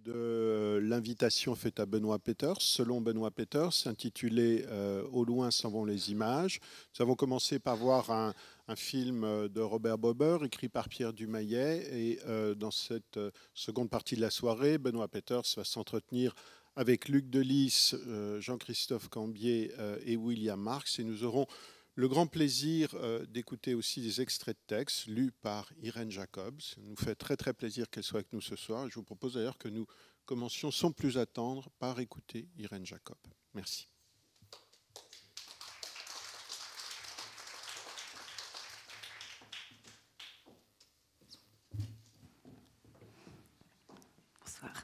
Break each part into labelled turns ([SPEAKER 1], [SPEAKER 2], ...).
[SPEAKER 1] de l'invitation faite à Benoît Peeters, selon Benoît Peeters, intitulée Au loin s'en vont les images. Nous avons commencé par voir un film de Robert Bober, écrit par Pierre Dumayet. Et dans cette seconde partie de la soirée, Benoît Peeters va s'entretenir avec Luc Delis, Jean-Christophe Cambier et William Marx. Et nous aurons le grand plaisir d'écouter aussi des extraits de textes lus par Irène Jacobs. Ça nous fait très très plaisir qu'elle soit avec nous ce soir. Je vous propose d'ailleurs que nous commencions sans plus attendre par écouter Irène Jacobs. Merci.
[SPEAKER 2] Bonsoir.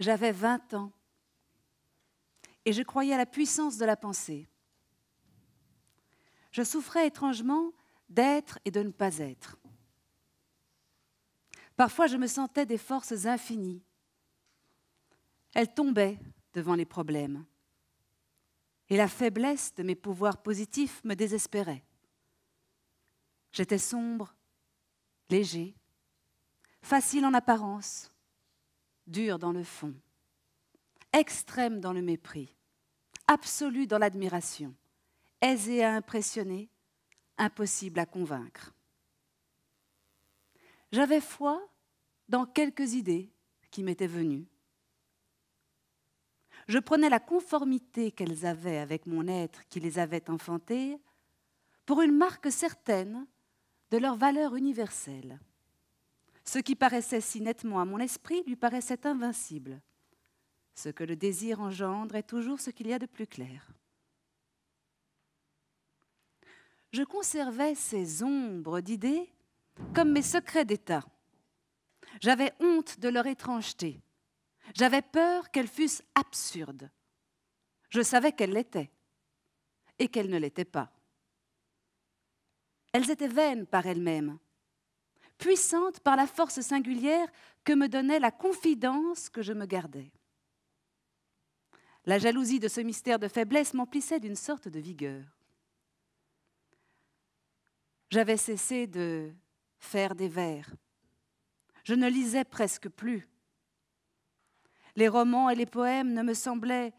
[SPEAKER 2] J'avais 20 ans et je croyais à la puissance de la pensée. Je souffrais étrangement d'être et de ne pas être. Parfois, je me sentais des forces infinies. Elles tombaient devant les problèmes. Et la faiblesse de mes pouvoirs positifs me désespérait. J'étais sombre, léger, facile en apparence, dur dans le fond, extrême dans le mépris, absolu dans l'admiration, aisé à impressionner, impossible à convaincre. J'avais foi dans quelques idées qui m'étaient venues. Je prenais la conformité qu'elles avaient avec mon être qui les avait enfantées pour une marque certaine de leur valeur universelle. Ce qui paraissait si nettement à mon esprit lui paraissait invincible. Ce que le désir engendre est toujours ce qu'il y a de plus clair. Je conservais ces ombres d'idées comme mes secrets d'État. J'avais honte de leur étrangeté. J'avais peur qu'elles fussent absurdes. Je savais qu'elles l'étaient et qu'elles ne l'étaient pas. Elles étaient vaines par elles-mêmes, puissantes par la force singulière que me donnait la confidence que je me gardais. La jalousie de ce mystère de faiblesse m'emplissait d'une sorte de vigueur. J'avais cessé de faire des vers. Je ne lisais presque plus. Les romans et les poèmes ne me semblaient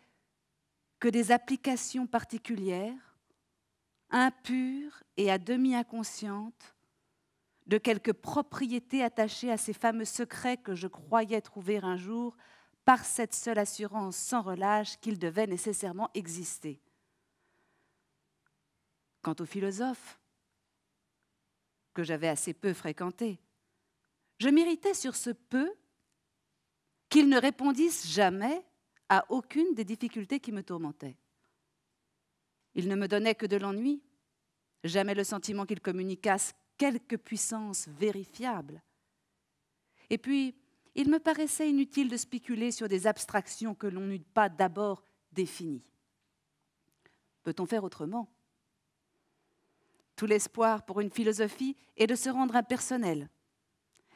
[SPEAKER 2] que des applications particulières, impures et à demi inconscientes, de quelques propriétés attachées à ces fameux secrets que je croyais trouver un jour par cette seule assurance sans relâche qu'ils devaient nécessairement exister. Quant aux philosophes, que j'avais assez peu fréquentés, je m'irritais sur ce peu qu'ils ne répondissent jamais à aucune des difficultés qui me tourmentaient. Ils ne me donnaient que de l'ennui, jamais le sentiment qu'ils communiquassent quelque puissance vérifiable. Et puis, il me paraissait inutile de spéculer sur des abstractions que l'on n'eût pas d'abord définies. Peut-on faire autrement ? Tout l'espoir pour une philosophie est de se rendre impersonnel.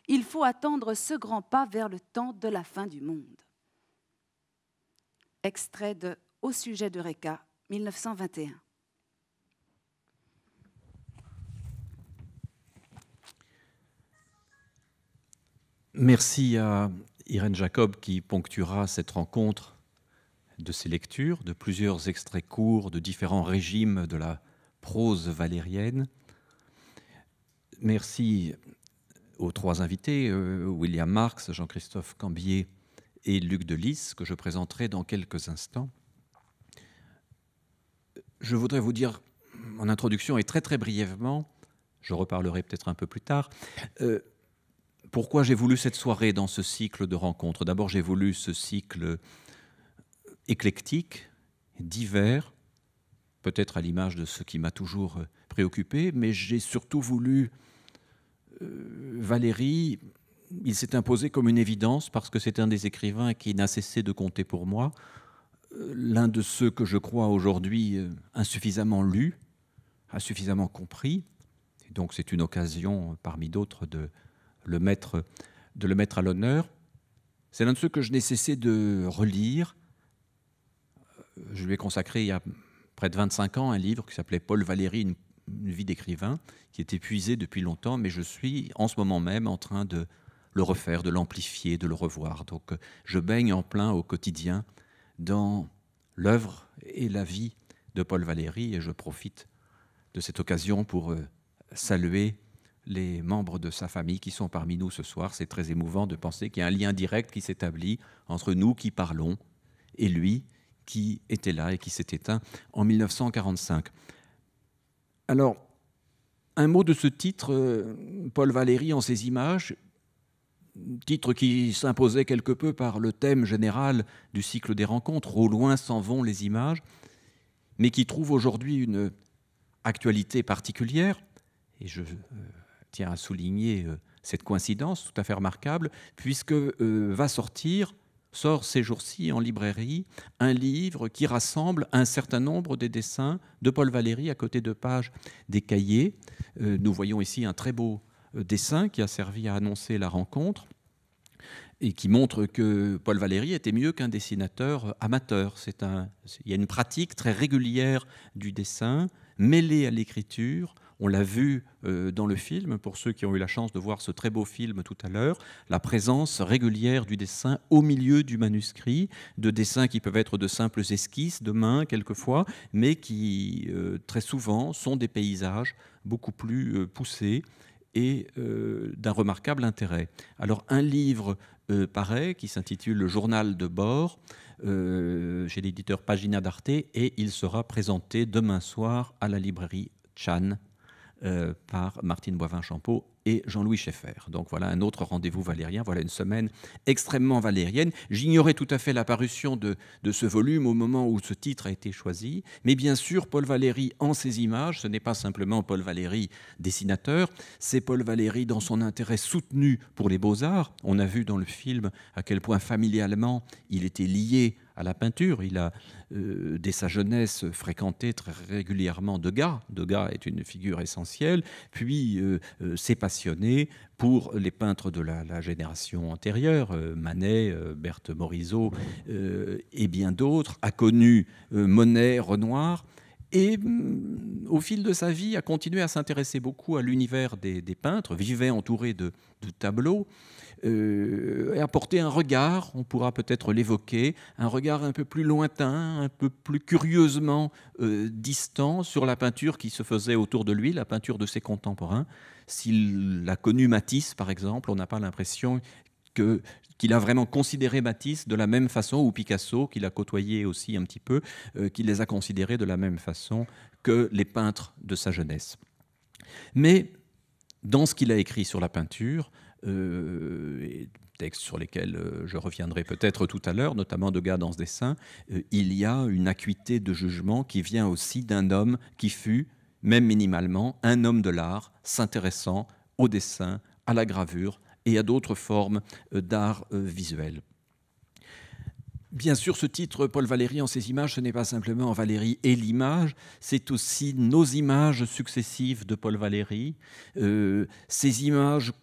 [SPEAKER 2] Il faut attendre ce grand pas vers le temps de la fin du monde. Extrait de Au sujet d'Eureka, 1921.
[SPEAKER 3] Merci à Irène Jacob qui ponctuera cette rencontre de ces lectures, de plusieurs extraits courts de différents régimes de la prose valérienne. Merci aux trois invités, William Marx, Jean-Christophe Cambier et Luc Delis, que je présenterai dans quelques instants. Je voudrais vous dire en introduction et très très brièvement, je reparlerai peut-être un peu plus tard, pourquoi j'ai voulu cette soirée dans ce cycle de rencontres. D'abord, j'ai voulu ce cycle éclectique, divers, peut-être à l'image de ce qui m'a toujours préoccupé, mais j'ai surtout voulu Valéry. Il s'est imposé comme une évidence parce que c'est un des écrivains qui n'a cessé de compter pour moi, l'un de ceux que je crois aujourd'hui insuffisamment lus, insuffisamment compris. Et donc c'est une occasion parmi d'autres de le mettre à l'honneur. C'est l'un de ceux que je n'ai cessé de relire. Je lui ai consacré il y a près de 25 ans un livre qui s'appelait Paul Valéry, une vie d'écrivain, qui est épuisé depuis longtemps, mais je suis en ce moment même en train de le refaire, de l'amplifier, de le revoir. Donc je baigne en plein au quotidien dans l'œuvre et la vie de Paul Valéry, et je profite de cette occasion pour saluer les membres de sa famille qui sont parmi nous ce soir. C'est très émouvant de penser qu'il y a un lien direct qui s'établit entre nous qui parlons et lui qui était là et qui s'est éteint en 1945. Alors, un mot de ce titre, Paul Valéry en ses images, titre qui s'imposait quelque peu par le thème général du cycle des rencontres, au loin s'en vont les images, mais qui trouve aujourd'hui une actualité particulière, et je tiens à souligner cette coïncidence tout à fait remarquable, puisque sort ces jours-ci en librairie un livre qui rassemble un certain nombre des dessins de Paul Valéry à côté de pages des cahiers. Nous voyons ici un très beau dessin qui a servi à annoncer la rencontre et qui montre que Paul Valéry était mieux qu'un dessinateur amateur. Il y a une pratique très régulière du dessin mêlée à l'écriture. On l'a vu dans le film, pour ceux qui ont eu la chance de voir ce très beau film tout à l'heure, la présence régulière du dessin au milieu du manuscrit, de dessins qui peuvent être de simples esquisses de main quelquefois, mais qui très souvent sont des paysages beaucoup plus poussés et d'un remarquable intérêt. Alors un livre pareil qui s'intitule « Le journal de bord », chez l'éditeur Pagina d'Arte, et il sera présenté demain soir à la librairie Chan par Martine Boivin-Champeau et Jean-Louis Schaeffer. Donc voilà un autre rendez-vous valérien, voilà une semaine extrêmement valérienne. J'ignorais tout à fait la parution de ce volume au moment où ce titre a été choisi, mais bien sûr Paul Valéry en ses images, ce n'est pas simplement Paul Valéry dessinateur, c'est Paul Valéry dans son intérêt soutenu pour les beaux-arts. On a vu dans le film à quel point familialement il était lié à la peinture. Il a, dès sa jeunesse, fréquenté très régulièrement Degas. Degas est une figure essentielle. Puis s'est passionné pour les peintres de la génération antérieure, Manet, Berthe Morisot et bien d'autres. A connu Monet, Renoir. Et au fil de sa vie, a continué à s'intéresser beaucoup à l'univers des peintres, vivait entouré de tableaux, et apporter un regard, on pourra peut-être l'évoquer, un regard un peu plus lointain, un peu plus curieusement distant sur la peinture qui se faisait autour de lui, la peinture de ses contemporains. S'il a connu Matisse, par exemple, on n'a pas l'impression qu'il a vraiment considéré Matisse de la même façon, ou Picasso, qu'il a côtoyé aussi un petit peu, qu'il les a considérés de la même façon que les peintres de sa jeunesse. Mais dans ce qu'il a écrit sur la peinture, textes sur lesquels je reviendrai peut-être tout à l'heure, notamment Degas dans ce dessin, il y a une acuité de jugement qui vient aussi d'un homme qui fut, même minimalement, un homme de l'art, s'intéressant au dessin, à la gravure et à d'autres formes d'art visuel. Bien sûr, ce titre, Paul Valéry en ses images, ce n'est pas simplement Valéry et l'image, c'est aussi nos images successives de Paul Valéry, ces images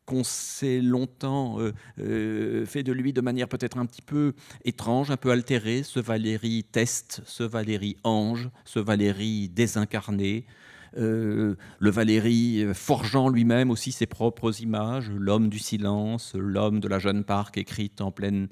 [SPEAKER 3] qu'on s'est longtemps fait de lui de manière peut-être un petit peu étrange, un peu altérée, ce Valéry test, ce Valéry ange, ce Valéry désincarné, le Valéry forgeant lui-même aussi ses propres images, l'homme du silence, l'homme de la Jeanne Parc écrite en pleine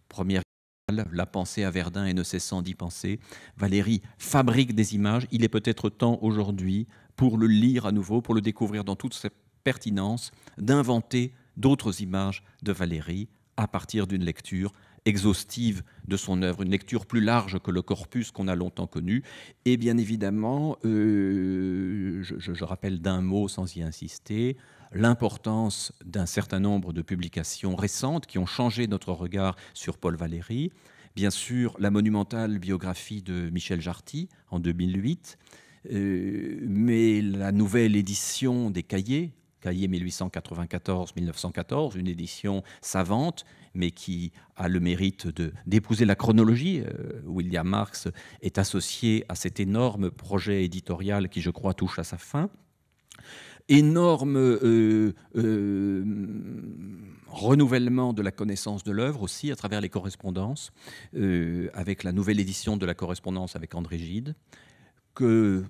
[SPEAKER 3] première, la pensée à Verdun et ne cessant d'y penser. Valéry fabrique des images, il est peut-être temps aujourd'hui pour le lire à nouveau, pour le découvrir dans toute sa pertinence, d'inventer d'autres images de Valéry à partir d'une lecture exhaustive de son œuvre, une lecture plus large que le corpus qu'on a longtemps connu. Et bien évidemment, je rappelle d'un mot sans y insister, l'importance d'un certain nombre de publications récentes qui ont changé notre regard sur Paul Valéry. Bien sûr, la monumentale biographie de Michel Jarty en 2008, mais la nouvelle édition des cahiers 1894-1914, une édition savante, mais qui a le mérite d'épouser la chronologie. William Marx est associé à cet énorme projet éditorial qui, je crois, touche à sa fin. Énorme renouvellement de la connaissance de l'œuvre aussi à travers les correspondances, avec la nouvelle édition de la correspondance avec André Gide, que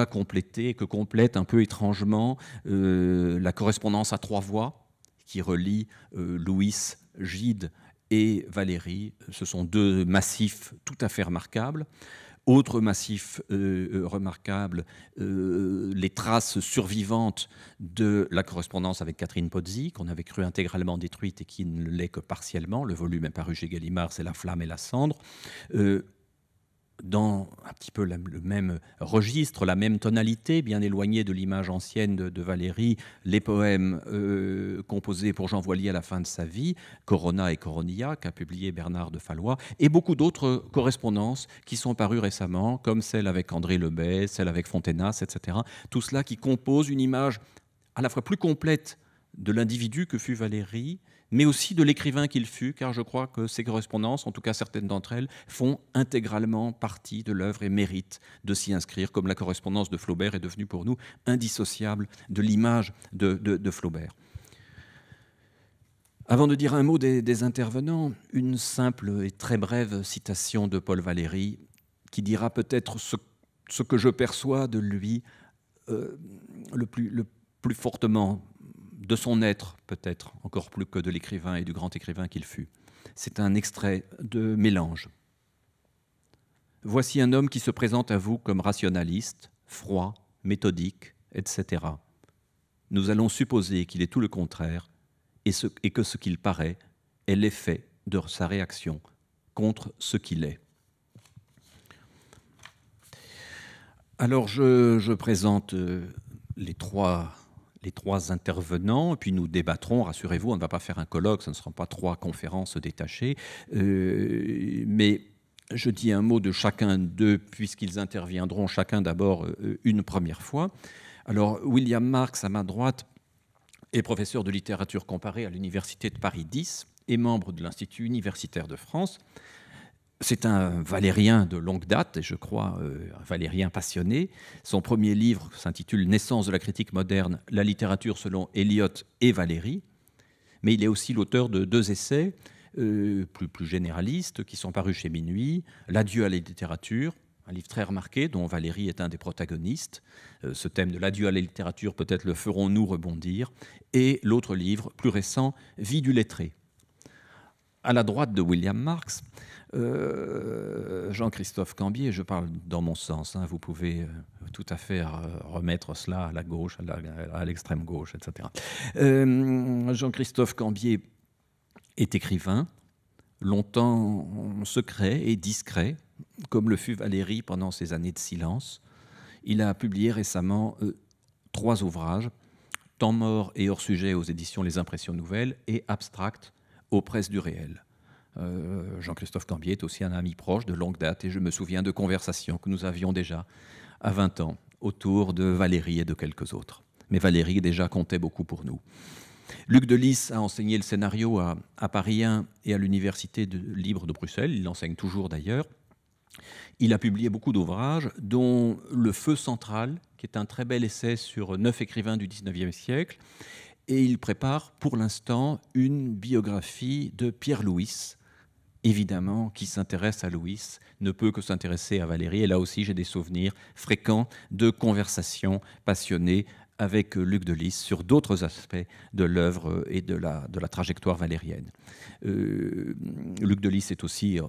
[SPEAKER 3] complète un peu étrangement la correspondance à 3 voix qui relie Louis, Gide et Valérie. Ce sont 2 massifs tout à fait remarquables. Autre massif remarquable, les traces survivantes de la correspondance avec Catherine Pozzi, qu'on avait cru intégralement détruite et qui ne l'est que partiellement. Le volume est paru chez Gallimard, c'est La Flamme et la Cendre. Dans un petit peu le même registre, la même tonalité, bien éloignée de l'image ancienne de Valérie, les poèmes composés pour Jean Voilier à la fin de sa vie, Corona et Coronia, qu'a publié Bernard de Fallois, et beaucoup d'autres correspondances qui sont parues récemment, comme celle avec André Lebet, celle avec Fontenas, etc. Tout cela qui compose une image à la fois plus complète de l'individu que fut Valérie, mais aussi de l'écrivain qu'il fut, car je crois que ces correspondances, en tout cas certaines d'entre elles, font intégralement partie de l'œuvre et méritent de s'y inscrire, comme la correspondance de Flaubert est devenue pour nous indissociable de l'image de Flaubert. Avant de dire un mot des intervenants, une simple et très brève citation de Paul Valéry, qui dira peut-être ce que je perçois de lui le plus fortement, de son être peut-être, encore plus que de l'écrivain et du grand écrivain qu'il fut. C'est un extrait de Mélange. Voici un homme qui se présente à vous comme rationaliste, froid, méthodique, etc. Nous allons supposer qu'il est tout le contraire et que ce qu'il paraît est l'effet de sa réaction contre ce qu'il est. Alors je présente les trois intervenants, et puis nous débattrons, rassurez-vous, on ne va pas faire un colloque, ce ne seront pas 3 conférences détachées, mais je dis un mot de chacun d'eux, puisqu'ils interviendront chacun d'abord une première fois. Alors, William Marx, à ma droite, est professeur de littérature comparée à l'Université de Paris X et membre de l'Institut universitaire de France. C'est un valérien de longue date, et je crois un valérien passionné. Son premier livre s'intitule « Naissance de la critique moderne, la littérature selon Eliot et Valéry ». Mais il est aussi l'auteur de 2 essais plus généralistes qui sont parus chez Minuit, « L'adieu à la littérature », un livre très remarqué dont Valéry est un des protagonistes. Ce thème de l'adieu à la littérature, peut-être le ferons-nous rebondir. Et l'autre livre, plus récent, « Vie du lettré ». À la droite de William Marx, Jean-Christophe Cambier, je parle dans mon sens, hein, vous pouvez tout à fait remettre cela à la gauche, à l'extrême gauche, etc. Jean-Christophe Cambier est écrivain, longtemps secret et discret, comme le fut Valéry pendant ses années de silence. Il a publié récemment 3 ouvrages, Temps mort et hors sujet aux éditions Les Impressions Nouvelles et Abstract aux Presses du Réel. Jean-Christophe Cambier est aussi un ami proche de longue date et je me souviens de conversations que nous avions déjà à 20 ans autour de Valéry et de quelques autres. Mais Valéry déjà comptait beaucoup pour nous. Luc Delis a enseigné le scénario à Paris 1 et à l'Université libre de Bruxelles, il l'enseigne toujours d'ailleurs. Il a publié beaucoup d'ouvrages, dont Le Feu central, qui est un très bel essai sur 9 écrivains du XIXe siècle, et il prépare pour l'instant une biographie de Pierre Louis. Évidemment, qui s'intéresse à Louis ne peut que s'intéresser à Valéry. Et là aussi, j'ai des souvenirs fréquents de conversations passionnées avec Luc Delis sur d'autres aspects de l'œuvre et de la trajectoire valérienne. Luc Delis est aussi,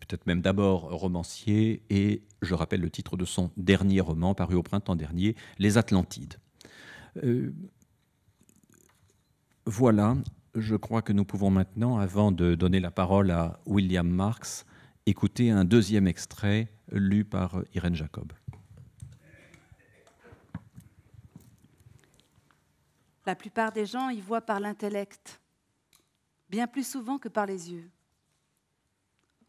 [SPEAKER 3] peut-être même d'abord, romancier, et je rappelle le titre de son dernier roman, paru au printemps dernier, Les Atlantides. Voilà, je crois que nous pouvons maintenant, avant de donner la parole à William Marx, écouter un 2e extrait lu par Irène Jacob.
[SPEAKER 2] La plupart des gens y voient par l'intellect, bien plus souvent que par les yeux.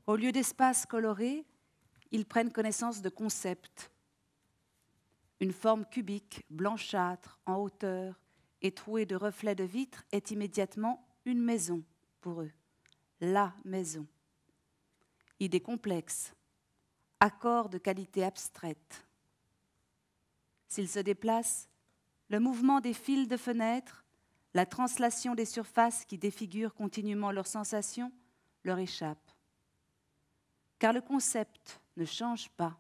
[SPEAKER 2] Au lieu d'espaces colorés, ils prennent connaissance de concepts. Une forme cubique, blanchâtre, en hauteur, et trouée de reflets de vitres est immédiatement une maison pour eux, la maison. Idée complexe, accord de qualité abstraite. S'ils se déplacent, le mouvement des fils de fenêtres, la translation des surfaces qui défigurent continuellement leurs sensations leur échappent. Car le concept ne change pas.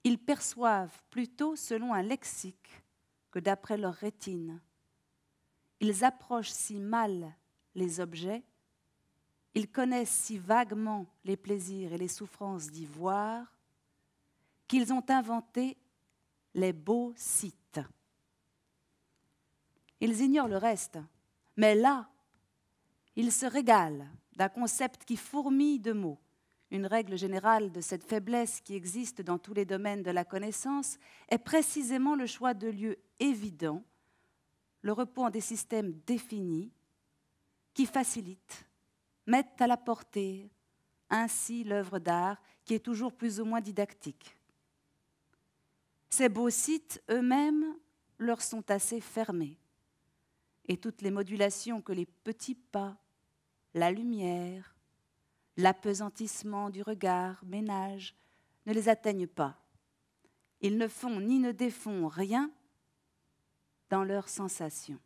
[SPEAKER 2] Ils perçoivent plutôt selon un lexique que d'après leur rétine. Ils approchent si mal les objets, ils connaissent si vaguement les plaisirs et les souffrances d'y voir, qu'ils ont inventé les beaux sites. Ils ignorent le reste, mais là, ils se régalent d'un concept qui fourmille de mots. Une règle générale de cette faiblesse qui existe dans tous les domaines de la connaissance est précisément le choix de lieux évidents, le repos en des systèmes définis qui facilitent, mettent à la portée ainsi l'œuvre d'art qui est toujours plus ou moins didactique. Ces beaux sites eux-mêmes leur sont assez fermés et toutes les modulations que les petits pas, la lumière, l'appesantissement du regard ménagent ne les atteignent pas. Ils ne font ni ne défont rien dans leurs sensations.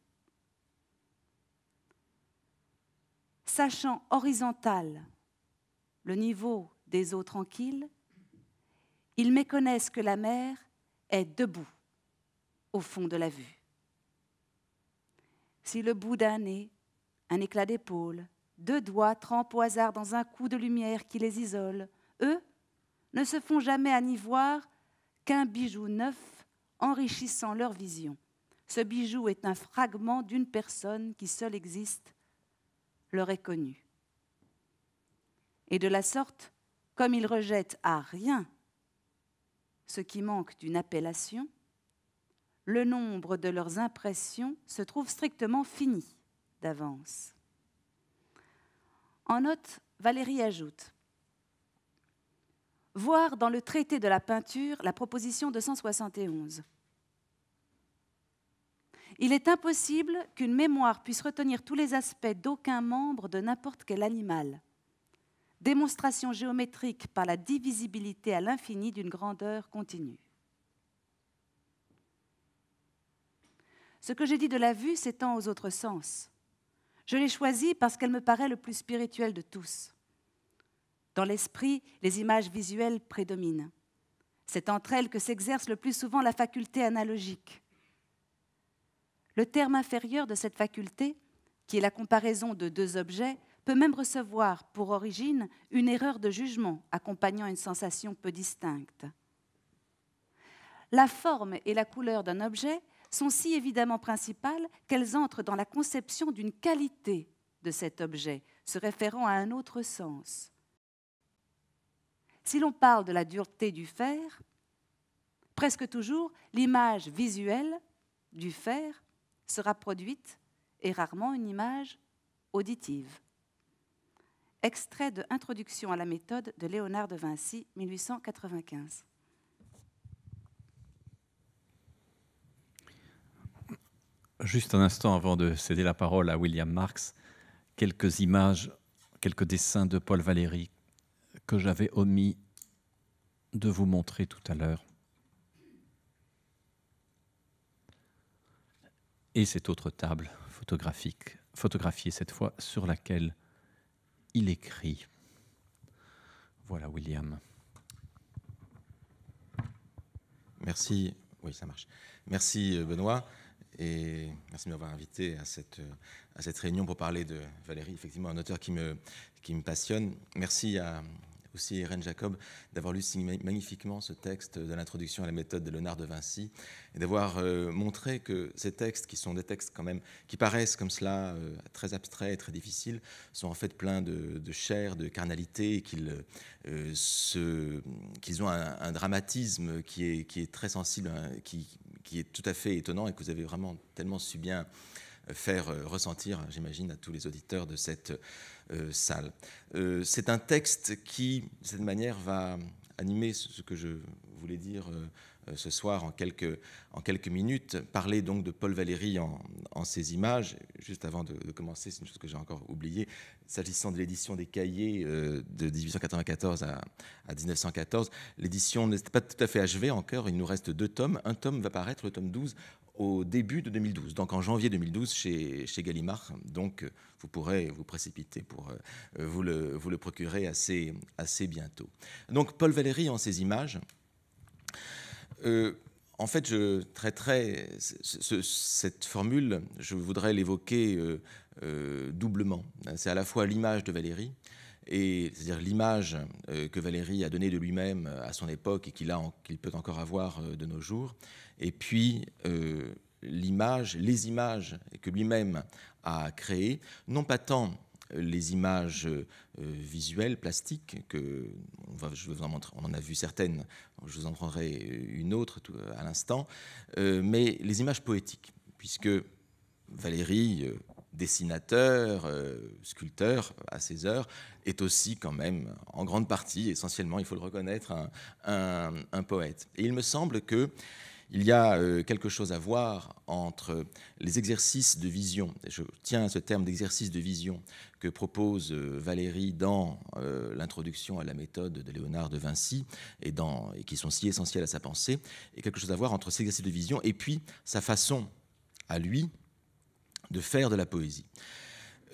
[SPEAKER 2] Sachant horizontal le niveau des eaux tranquilles, ils méconnaissent que la mer est debout au fond de la vue. Si le bout d'un nez, un éclat d'épaule, 2 doigts trempent au hasard dans un coup de lumière qui les isole, eux ne se font jamais à n'y voir qu'un bijou neuf enrichissant leur vision. Ce bijou est un fragment d'une personne qui seule existe, leur est connue. Et de la sorte, comme ils rejettent à rien ce qui manque d'une appellation, le nombre de leurs impressions se trouve strictement fini d'avance. En note, Valéry ajoute « Voir dans le traité de la peinture la proposition 271. Il est impossible qu'une mémoire puisse retenir tous les aspects d'aucun membre de n'importe quel animal. Démonstration géométrique par la divisibilité à l'infini d'une grandeur continue. » Ce que j'ai dit de la vue s'étend aux autres sens. Je l'ai choisie parce qu'elle me paraît le plus spirituel de tous. Dans l'esprit, les images visuelles prédominent. C'est entre elles que s'exerce le plus souvent la faculté analogique. Le terme inférieur de cette faculté, qui est la comparaison de 2 objets, peut même recevoir pour origine une erreur de jugement accompagnant une sensation peu distincte. La forme et la couleur d'un objet sont si évidemment principales qu'elles entrent dans la conception d'une qualité de cet objet, se référant à un autre sens. Si l'on parle de la dureté du fer, presque toujours l'image visuelle du fer sera produite et rarement une image auditive. Extrait de Introduction à la méthode de Léonard de Vinci, 1895.
[SPEAKER 3] Juste un instant avant de céder la parole à William Marx, quelques images, quelques dessins de Paul Valéry que j'avais omis de vous montrer tout à l'heure. Et cette autre table photographiée cette fois, sur laquelle il écrit. Voilà, William.
[SPEAKER 4] Merci. Oui, ça marche. Merci, Benoît. Et merci de m'avoir invité à cette réunion pour parler de Valéry, effectivement un auteur qui me passionne. Merci aussi à Irène Jacob d'avoir lu si magnifiquement ce texte de l'introduction à la méthode de Léonard de Vinci et d'avoir montré que ces textes, qui sont des textes quand même qui paraissent comme cela très abstraits et très difficiles, sont en fait pleins de chair, de carnalité, et qu'ils ont un dramatisme qui est très sensible, qui est tout à fait étonnant et que vous avez vraiment tellement su bien faire ressentir, j'imagine, à tous les auditeurs de cette salle. C'est un texte qui, de cette manière, va animer ce que je voulais dire ce soir en quelques minutes. Parler donc de Paul Valéry en ces images. Juste avant de commencer, c'est une chose que j'ai encore oubliée. S'agissant de l'édition des cahiers de 1894 à 1914, l'édition n'est pas tout à fait achevée encore. Il nous reste 2 tomes. Un tome va paraître, le tome 12, au début de 2012, donc en janvier 2012 chez Gallimard. Donc vous pourrez vous précipiter pour vous le procurer assez bientôt. Donc Paul Valéry en ces images. En fait, je traiterai cette formule, je voudrais l'évoquer doublement. C'est à la fois l'image de Valéry, c'est-à-dire l'image que Valéry a donnée de lui-même à son époque et qu'il peut encore avoir de nos jours, et puis les images que lui-même a créées, non pas tant les images visuelles, plastiques, je vais vous en montrer, on en a vu certaines, je vous en prendrai une autre à l'instant, mais les images poétiques, puisque Valéry, dessinateur, sculpteur à ses heures, est aussi quand même, en grande partie, essentiellement, il faut le reconnaître, un poète. Et il me semble que il y a quelque chose à voir entre les exercices de vision, et je tiens à ce terme d'exercice de vision que propose Valéry dans l'introduction à la méthode de Léonard de Vinci, et qui sont si essentiels à sa pensée, et quelque chose à voir entre ces exercices de vision et puis sa façon à lui de faire de la poésie.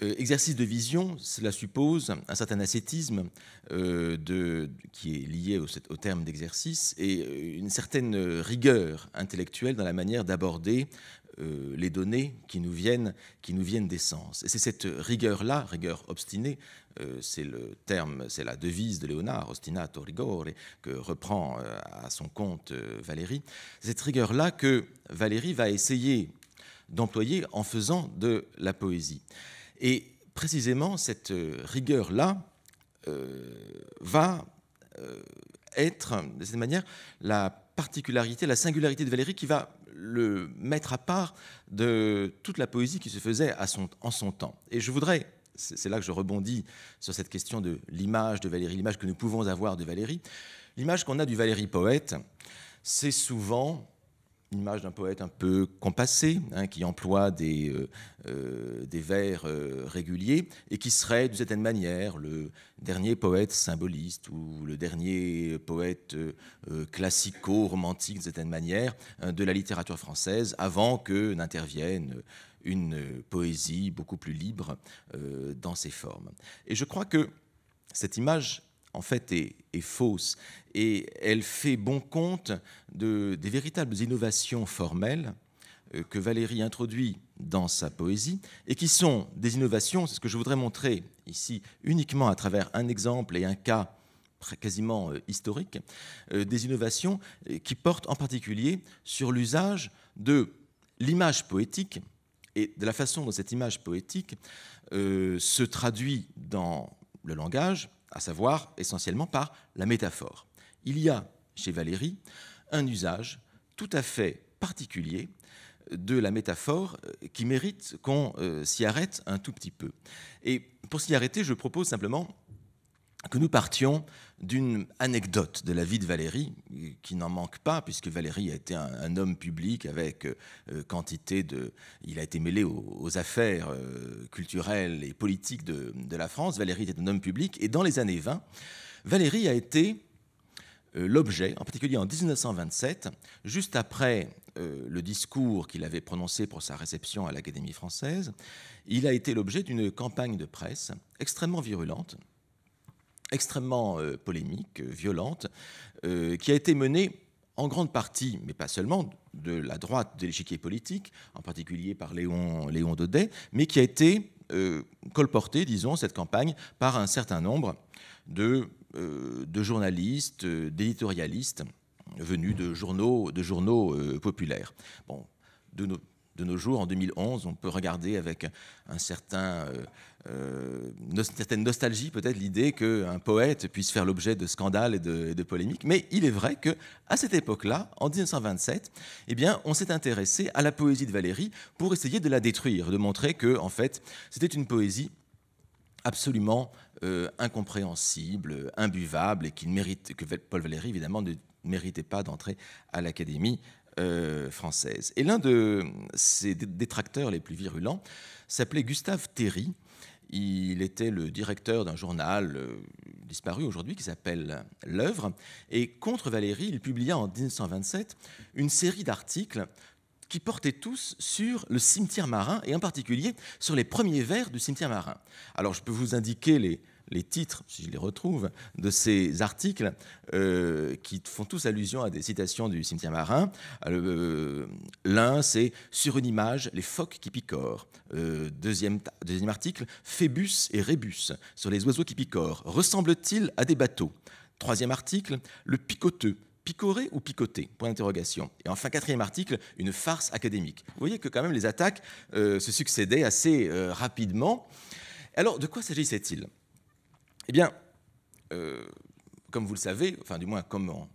[SPEAKER 4] Exercice de vision, cela suppose un certain ascétisme qui est lié au terme d'exercice et une certaine rigueur intellectuelle dans la manière d'aborder les données qui nous viennent des sens. Et c'est cette rigueur-là, rigueur obstinée, c'est la devise de Léonard, ostinato rigore, que reprend à son compte Valéry. C'est cette rigueur-là que Valéry va essayer d'employer en faisant de la poésie. Et précisément, cette rigueur-là va être, de cette manière, la particularité, la singularité de Valéry qui va le mettre à part de toute la poésie qui se faisait en son temps. Et je voudrais, c'est là que je rebondis sur cette question de l'image de Valéry, l'image que nous pouvons avoir de Valéry. L'image qu'on a du Valéry poète, c'est souvent l'image d'un poète un peu compassé, qui emploie des vers réguliers et qui serait, d'une certaine manière, le dernier poète symboliste ou le dernier poète classico-romantique, d'une certaine manière, de la littérature française, avant que n'intervienne une poésie beaucoup plus libre dans ses formes. Et je crois que cette image, en fait, est fausse et elle fait bon compte des véritables innovations formelles que Valéry introduit dans sa poésie et qui sont des innovations, c'est ce que je voudrais montrer ici uniquement à travers un exemple et un cas quasiment historique, des innovations qui portent en particulier sur l'usage de l'image poétique et de la façon dont cette image poétique se traduit dans le langage, à savoir essentiellement par la métaphore. Il y a chez Valéry un usage tout à fait particulier de la métaphore qui mérite qu'on s'y arrête un tout petit peu. Et pour s'y arrêter, je propose simplement que nous partions d'une anecdote de la vie de Valéry, qui n'en manque pas, puisque Valéry a été un homme public avec quantité de... Il a été mêlé aux affaires culturelles et politiques de la France. Valéry était un homme public, et dans les années 20, Valéry a été l'objet, en particulier en 1927, juste après le discours qu'il avait prononcé pour sa réception à l'Académie française, il a été l'objet d'une campagne de presse extrêmement virulente, extrêmement polémique, violente, qui a été menée en grande partie, mais pas seulement, de la droite de l'échiquier politique, en particulier par Léon Daudet, mais qui a été colportée, disons, cette campagne, par un certain nombre de journalistes, d'éditorialistes venus de journaux populaires. Bon, de nos jours, en 2011, on peut regarder avec une certaine nostalgie peut-être l'idée qu'un poète puisse faire l'objet de scandales et de polémiques. Mais il est vrai qu'à cette époque-là, en 1927, eh bien, on s'est intéressé à la poésie de Valéry pour essayer de la détruire, de montrer que, en fait, c'était une poésie absolument incompréhensible, imbuvable, et qu'il mérite, que Paul Valéry, évidemment, ne méritait pas d'entrer à l'Académie française. Et l'un de ses détracteurs les plus virulents s'appelait Gustave Théry. Il était le directeur d'un journal disparu aujourd'hui qui s'appelle L'Œuvre. Et contre Valéry, il publia en 1927 une série d'articles qui portaient tous sur le cimetière marin et en particulier sur les premiers vers du cimetière marin. Alors je peux vous indiquer les titres, si je les retrouve, de ces articles qui font tous allusion à des citations du cimetière marin. L'un, c'est « Sur une image, les phoques qui picorent ». Deuxième article, « Phébus et Rébus, sur les oiseaux qui picorent. Ressemblent-ils à des bateaux ?» Troisième article, « Le picoteux. Picorer ou picoter ? Point d'interrogation. Et enfin, quatrième article, une farce académique. Vous voyez que quand même les attaques se succédaient assez rapidement. Alors, de quoi s'agissait-il ? Eh bien, comme vous le savez, enfin du moins comme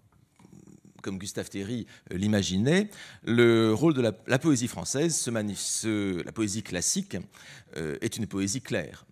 [SPEAKER 4] Gustave Théry l'imaginait, le rôle de la poésie française, la poésie classique, est une poésie claire.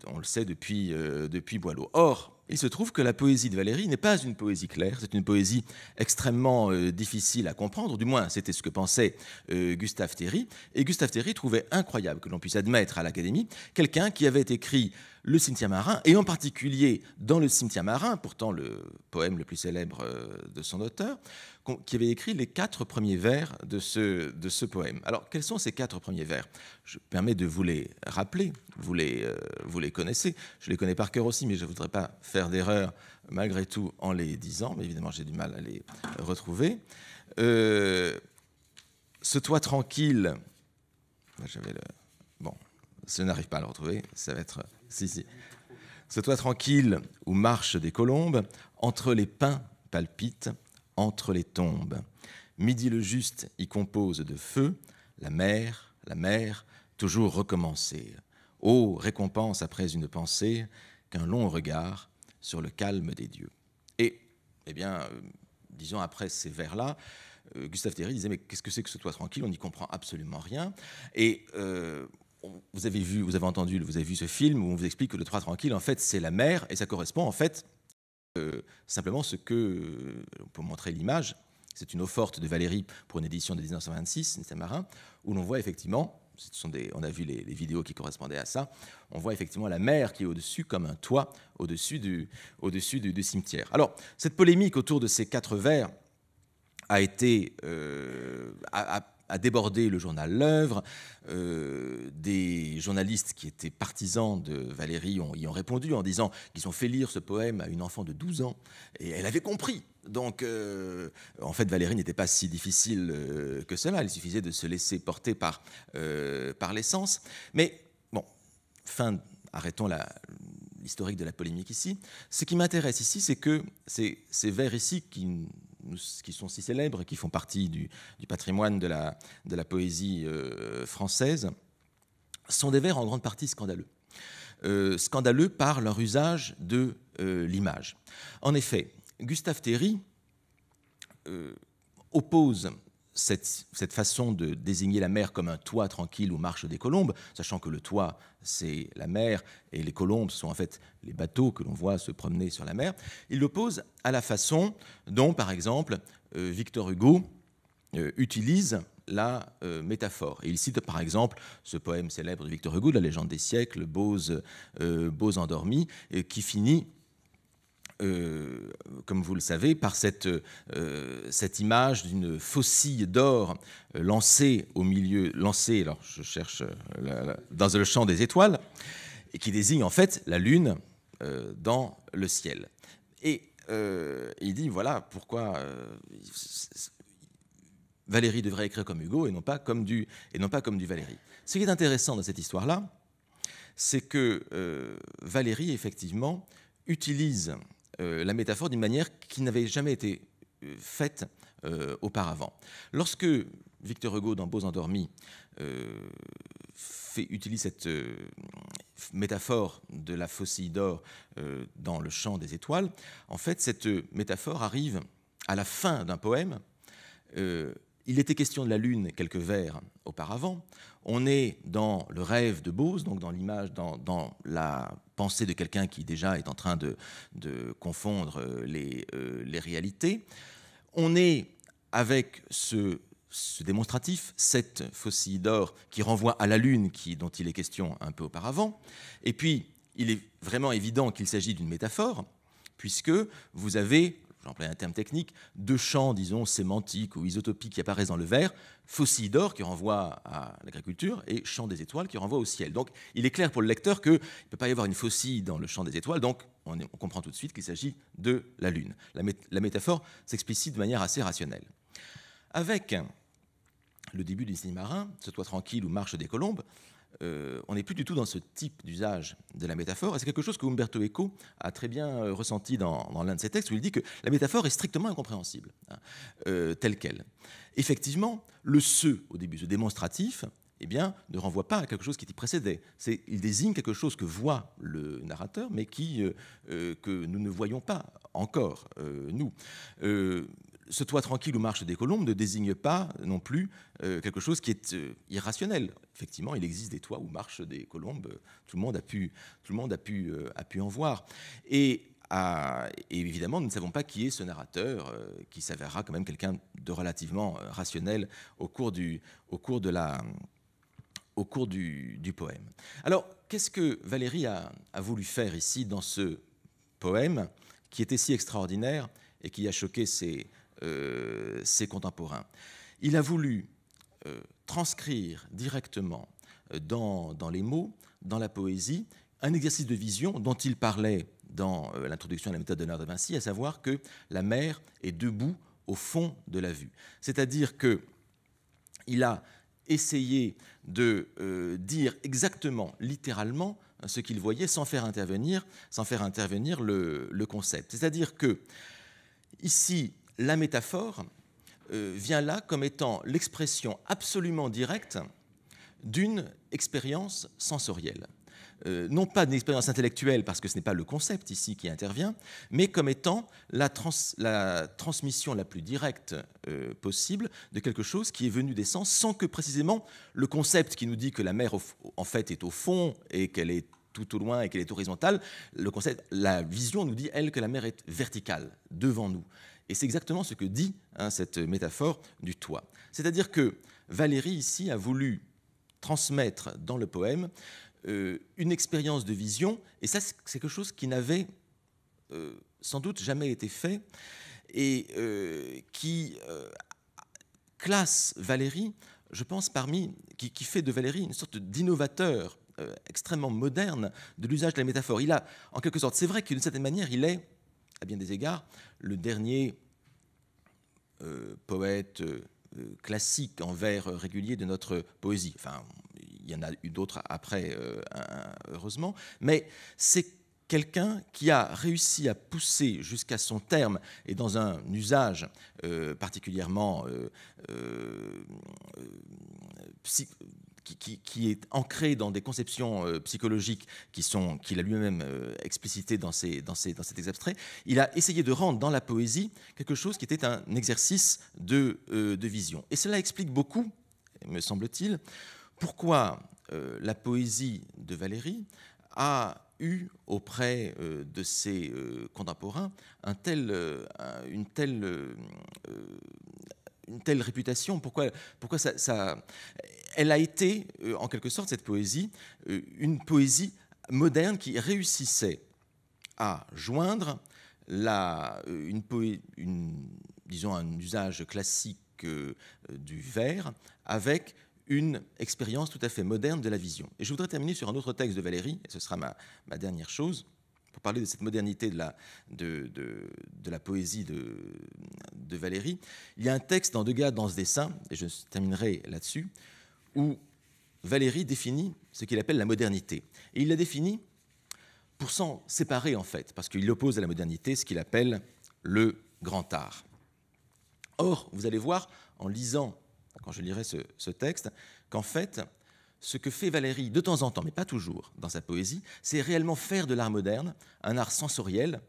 [SPEAKER 4] On le sait depuis Boileau. Or, il se trouve que la poésie de Valéry n'est pas une poésie claire, c'est une poésie extrêmement difficile à comprendre, du moins c'était ce que pensait Gustave Théry. Et Gustave Théry trouvait incroyable que l'on puisse admettre à l'Académie quelqu'un qui avait écrit Le cimetière marin, et en particulier dans Le cimetière marin, pourtant le poème le plus célèbre de son auteur, qui avait écrit les 4 premiers vers de ce poème. Alors, quels sont ces 4 premiers vers ? Je me permets de vous les rappeler, vous les connaissez, je les connais par cœur aussi, mais je ne voudrais pas faire d'erreur malgré tout en les disant, mais évidemment j'ai du mal à les retrouver. Ce toit tranquille, bon, je n'arrive pas à le retrouver, ça va être... Si. Ce toit tranquille où marchent des colombes, entre les pins palpitent, entre les tombes. Midi le juste y compose de feu, la mer, toujours recommencer. Ô récompense après une pensée, qu'un long regard sur le calme des dieux. Et, eh bien, disons après ces vers-là, Gustave Théry disait, mais qu'est-ce que c'est que ce toit tranquille ? On n'y comprend absolument rien. Et vous avez vu ce film où on vous explique que le toit tranquille, en fait, c'est la mer, et ça correspond, en fait, simplement ce que, pour montrer l'image, c'est une eau-forte de Valéry pour une édition de 1926, Cimetière marin, où l'on voit effectivement, on a vu les vidéos qui correspondaient à ça, on voit effectivement la mer qui est au-dessus comme un toit au-dessus du cimetière. Alors, cette polémique autour de ces 4 vers a débordé le journal L'Œuvre. Des journalistes qui étaient partisans de Valéry y ont répondu en disant qu'ils ont fait lire ce poème à une enfant de 12 ans et elle avait compris. Donc, en fait, Valéry n'était pas si difficile que cela. Il suffisait de se laisser porter par l'essence. Mais bon, arrêtons l'historique de la polémique ici. Ce qui m'intéresse ici, c'est que ces vers ici qui sont si célèbres, qui font partie du patrimoine de la poésie française, sont des vers en grande partie scandaleux. Scandaleux par leur usage de l'image. En effet, Gustave Théry oppose cette façon de désigner la mer comme un toit tranquille où marchent des colombes, sachant que le toit, c'est la mer, et les colombes sont en fait les bateaux que l'on voit se promener sur la mer. Il l'oppose à la façon dont, par exemple, Victor Hugo utilise la métaphore. Et il cite, par exemple, ce poème célèbre de Victor Hugo, La légende des siècles, Beaux endormis, qui finit... comme vous le savez, par cette image d'une faucille d'or lancée, alors je cherche dans le champ des étoiles, et qui désigne en fait la lune dans le ciel. Et il dit, voilà pourquoi Valéry devrait écrire comme Hugo et non pas comme du Valéry. Ce qui est intéressant dans cette histoire-là, c'est que Valéry, effectivement, utilise la métaphore d'une manière qui n'avait jamais été faite auparavant. Lorsque Victor Hugo, dans Beaux endormis, utilise cette métaphore de la faucille d'or dans le champ des étoiles, en fait, cette métaphore arrive à la fin d'un poème. Il était question de la lune quelques vers auparavant. On est dans le rêve de Bose, donc dans l'image, dans la pensée de quelqu'un qui déjà est en train de confondre les réalités. On est avec ce démonstratif, cette faucille d'or qui renvoie à la Lune dont il est question un peu auparavant. Et puis, il est vraiment évident qu'il s'agit d'une métaphore, puisque vous avez, j'emploie un terme technique, deux champs, disons, sémantiques ou isotopiques qui apparaissent dans le verre, faucille d'or qui renvoie à l'agriculture et champ des étoiles qui renvoie au ciel. Donc, il est clair pour le lecteur qu'il ne peut pas y avoir une faucille dans le champ des étoiles, donc on comprend tout de suite qu'il s'agit de la Lune. La métaphore s'explicite de manière assez rationnelle. Avec le début du cinéma marin, Ce toit tranquille ou Marche des colombes, on n'est plus du tout dans ce type d'usage de la métaphore. Et c'est quelque chose que Umberto Eco a très bien ressenti dans l'un de ses textes, où il dit que la métaphore est strictement incompréhensible, telle qu'elle. Effectivement, le « ce » au début, ce démonstratif, eh bien, ne renvoie pas à quelque chose qui y précédait. Il désigne quelque chose que voit le narrateur, mais que nous ne voyons pas encore, nous. Ce toit tranquille ou Marche des colombes ne désigne pas non plus quelque chose qui est irrationnel. Effectivement, il existe des toits où marchent des colombes. Tout le monde a pu en voir. Et évidemment, nous ne savons pas qui est ce narrateur, qui s'avérera quand même quelqu'un de relativement rationnel au cours du poème. Alors, qu'est-ce que Valéry a voulu faire ici dans ce poème qui était si extraordinaire et qui a choqué ses contemporains? Il a voulu transcrire directement dans les mots, dans la poésie, un exercice de vision dont il parlait dans l'introduction à la méthode de Léonard de Vinci, à savoir que la mer est debout au fond de la vue. C'est-à-dire qu'il a essayé de dire exactement, littéralement, ce qu'il voyait sans faire intervenir le concept. C'est-à-dire que ici, la métaphore vient là comme étant l'expression absolument directe d'une expérience sensorielle. Non pas d'une expérience intellectuelle, parce que ce n'est pas le concept ici qui intervient, mais comme étant la transmission la plus directe possible de quelque chose qui est venu des sens, sans que précisément le concept qui nous dit que la mer en fait est au fond et qu'elle est tout au loin et qu'elle est horizontale, la vision nous dit, elle, que la mer est verticale, devant nous. Et c'est exactement ce que dit cette métaphore du toit. C'est-à-dire que Valéry, ici, a voulu transmettre dans le poème une expérience de vision, et ça, c'est quelque chose qui n'avait sans doute jamais été fait, et qui classe Valéry, je pense, qui fait de Valéry une sorte d'innovateur extrêmement moderne de l'usage de la métaphore. Il a, en quelque sorte, c'est vrai que d'une certaine manière, il est, à bien des égards, le dernier poète classique en vers régulier de notre poésie. Enfin, il y en a eu d'autres après, heureusement, mais c'est quelqu'un qui a réussi à pousser jusqu'à son terme et dans un usage particulièrement qui est ancré dans des conceptions psychologiques qu'il a lui-même explicité dans cet extrait. Il a essayé de rendre dans la poésie quelque chose qui était un exercice de vision. Et cela explique beaucoup, me semble-t-il, pourquoi la poésie de Valéry a eu auprès de ses contemporains une telle réputation. Pourquoi elle a été, en quelque sorte, cette poésie, une poésie moderne qui réussissait à joindre disons un usage classique du vers avec une expérience tout à fait moderne de la vision. Et je voudrais terminer sur un autre texte de Valéry, et ce sera ma dernière chose, pour parler de cette modernité de la poésie de Valéry. Il y a un texte dans Degas dans ce dessin, et je terminerai là-dessus, où Valéry définit ce qu'il appelle la modernité. Et il la définit pour s'en séparer, en fait, parce qu'il oppose à la modernité ce qu'il appelle le grand art. Or, vous allez voir, en lisant, quand je lirai ce texte, qu'en fait, ce que fait Valéry de temps en temps, mais pas toujours, dans sa poésie, c'est réellement faire de l'art moderne, un art sensoriel,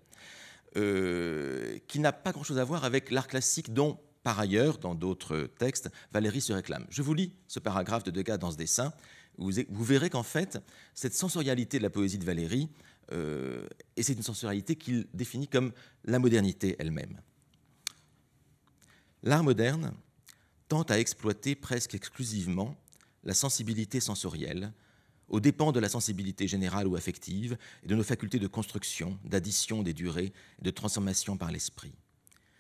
[SPEAKER 4] qui n'a pas grand-chose à voir avec l'art classique dont, par ailleurs, dans d'autres textes, Valéry se réclame. Je vous lis ce paragraphe de Degas dans ce dessin, où vous verrez qu'en fait, cette sensorialité de la poésie de Valéry et c'est une sensorialité qu'il définit comme la modernité elle-même. L'art moderne tente à exploiter presque exclusivement la sensibilité sensorielle, aux dépens de la sensibilité générale ou affective et de nos facultés de construction, d'addition des durées et de transformation par l'esprit.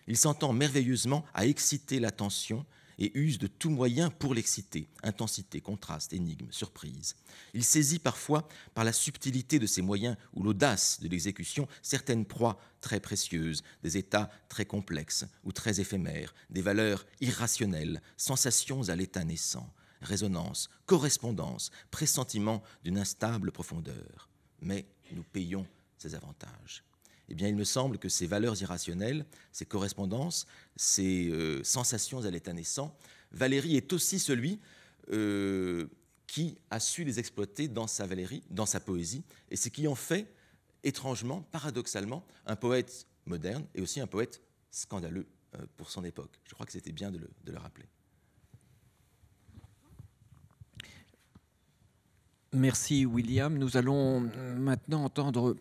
[SPEAKER 4] Il s'entend merveilleusement à exciter l'attention et use de tout moyen pour l'exciter, intensité, contraste, énigme, surprise. Il saisit parfois, par la subtilité de ses moyens ou l'audace de l'exécution, certaines proies très précieuses, des états très complexes ou très éphémères, des valeurs irrationnelles, sensations à l'état naissant, résonance, correspondance, pressentiment d'une instable profondeur. Mais nous payons ces avantages. Eh bien, il me semble que ces valeurs irrationnelles, ces correspondances, ces sensations à l'état naissant, Valéry est aussi celui qui a su les exploiter dans sa poésie, et ce qui en fait, étrangement, paradoxalement, un poète moderne et aussi un poète scandaleux pour son époque. Je crois que c'était bien de le rappeler.
[SPEAKER 3] Merci William. Nous allons maintenant entendre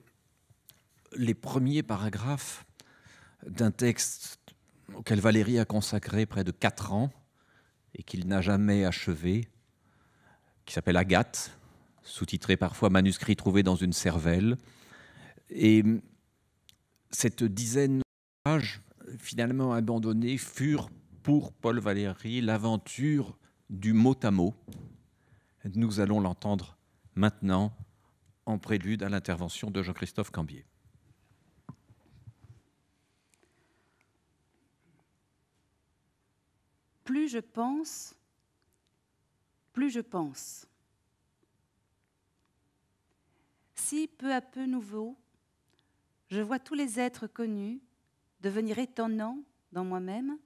[SPEAKER 3] les premiers paragraphes d'un texte auquel Valéry a consacré près de 4 ans et qu'il n'a jamais achevé, qui s'appelle Agathe, sous-titré parfois Manuscrit trouvé dans une cervelle. Et cette dizaine d'ouvrages finalement abandonnés furent pour Paul Valéry l'aventure du mot à mot. Nous allons l'entendre maintenant en prélude à l'intervention de Jean-Christophe Cambier.
[SPEAKER 2] Plus je pense, plus je pense. Si peu à peu nouveau, je vois tous les êtres connus devenir étonnants dans moi-même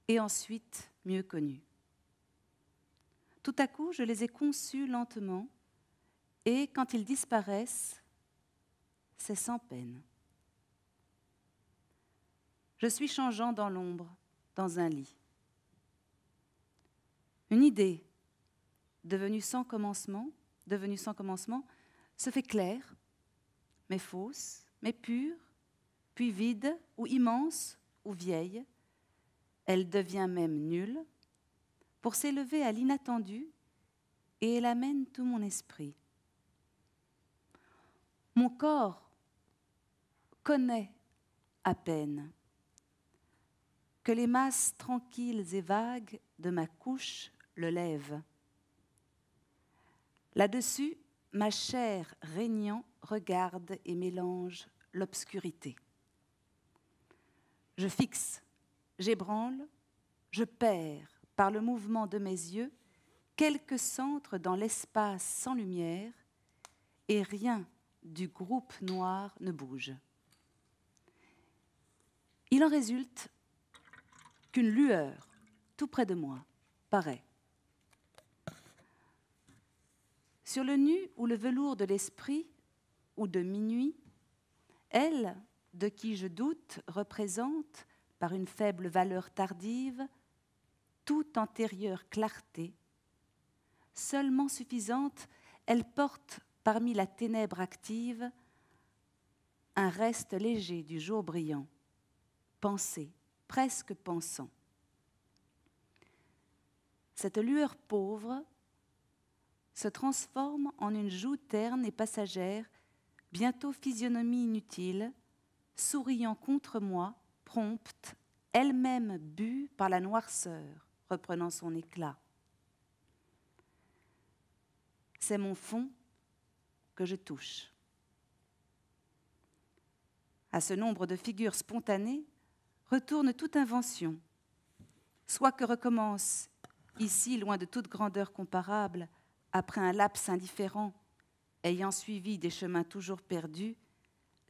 [SPEAKER 2] et ensuite mieux connus. Tout à coup, je les ai conçus lentement et quand ils disparaissent, c'est sans peine. Je suis changeant dans l'ombre, dans un lit. Une idée, devenue sans commencement, se fait claire, mais fausse, mais pure, puis vide, ou immense, ou vieille. Elle devient même nulle, pour s'élever à l'inattendu, et elle amène tout mon esprit. Mon corps connaît à peine que les masses tranquilles et vagues de ma couche le lèvent. Là-dessus, ma chair régnant regarde et mélange l'obscurité. Je fixe, j'ébranle, je perds par le mouvement de mes yeux quelques centres dans l'espace sans lumière et rien du groupe noir ne bouge. Il en résulte qu'une lueur, tout près de moi, paraît. Sur le nu ou le velours de l'esprit ou de minuit, elle, de qui je doute, représente, par une faible valeur tardive, toute antérieure clarté. Seulement suffisante, elle porte parmi la ténèbre active un reste léger du jour brillant, pensé, presque pensant. Cette lueur pauvre se transforme en une joue terne et passagère, bientôt physionomie inutile, souriant contre moi, prompte, elle-même bue par la noirceur, reprenant son éclat. C'est mon fond que je touche. À ce nombre de figures spontanées retourne toute invention, soit que recommence, ici loin de toute grandeur comparable, après un laps indifférent, ayant suivi des chemins toujours perdus,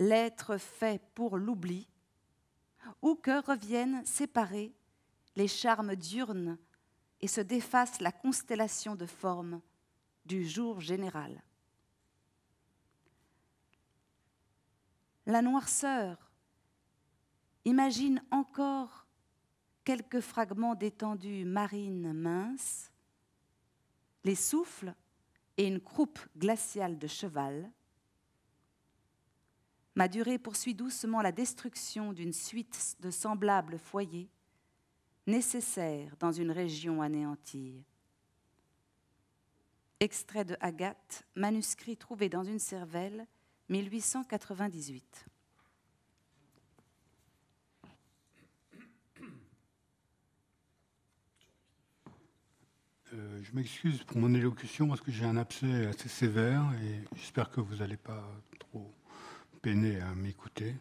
[SPEAKER 2] l'être fait pour l'oubli, ou que reviennent séparés les charmes diurnes et se défasse la constellation de formes du jour général. La noirceur imagine encore quelques fragments d'étendues marines minces, les souffles et une croupe glaciale de cheval, Ma durée poursuit doucement la destruction d'une suite de semblables foyers, nécessaires dans une région anéantie. Extrait de Agathe, manuscrit trouvé dans une cervelle, 1898.
[SPEAKER 5] Je m'excuse pour mon élocution parce que j'ai un abcès assez sévère et j'espère que vous n'allez pas trop peiner à m'écouter.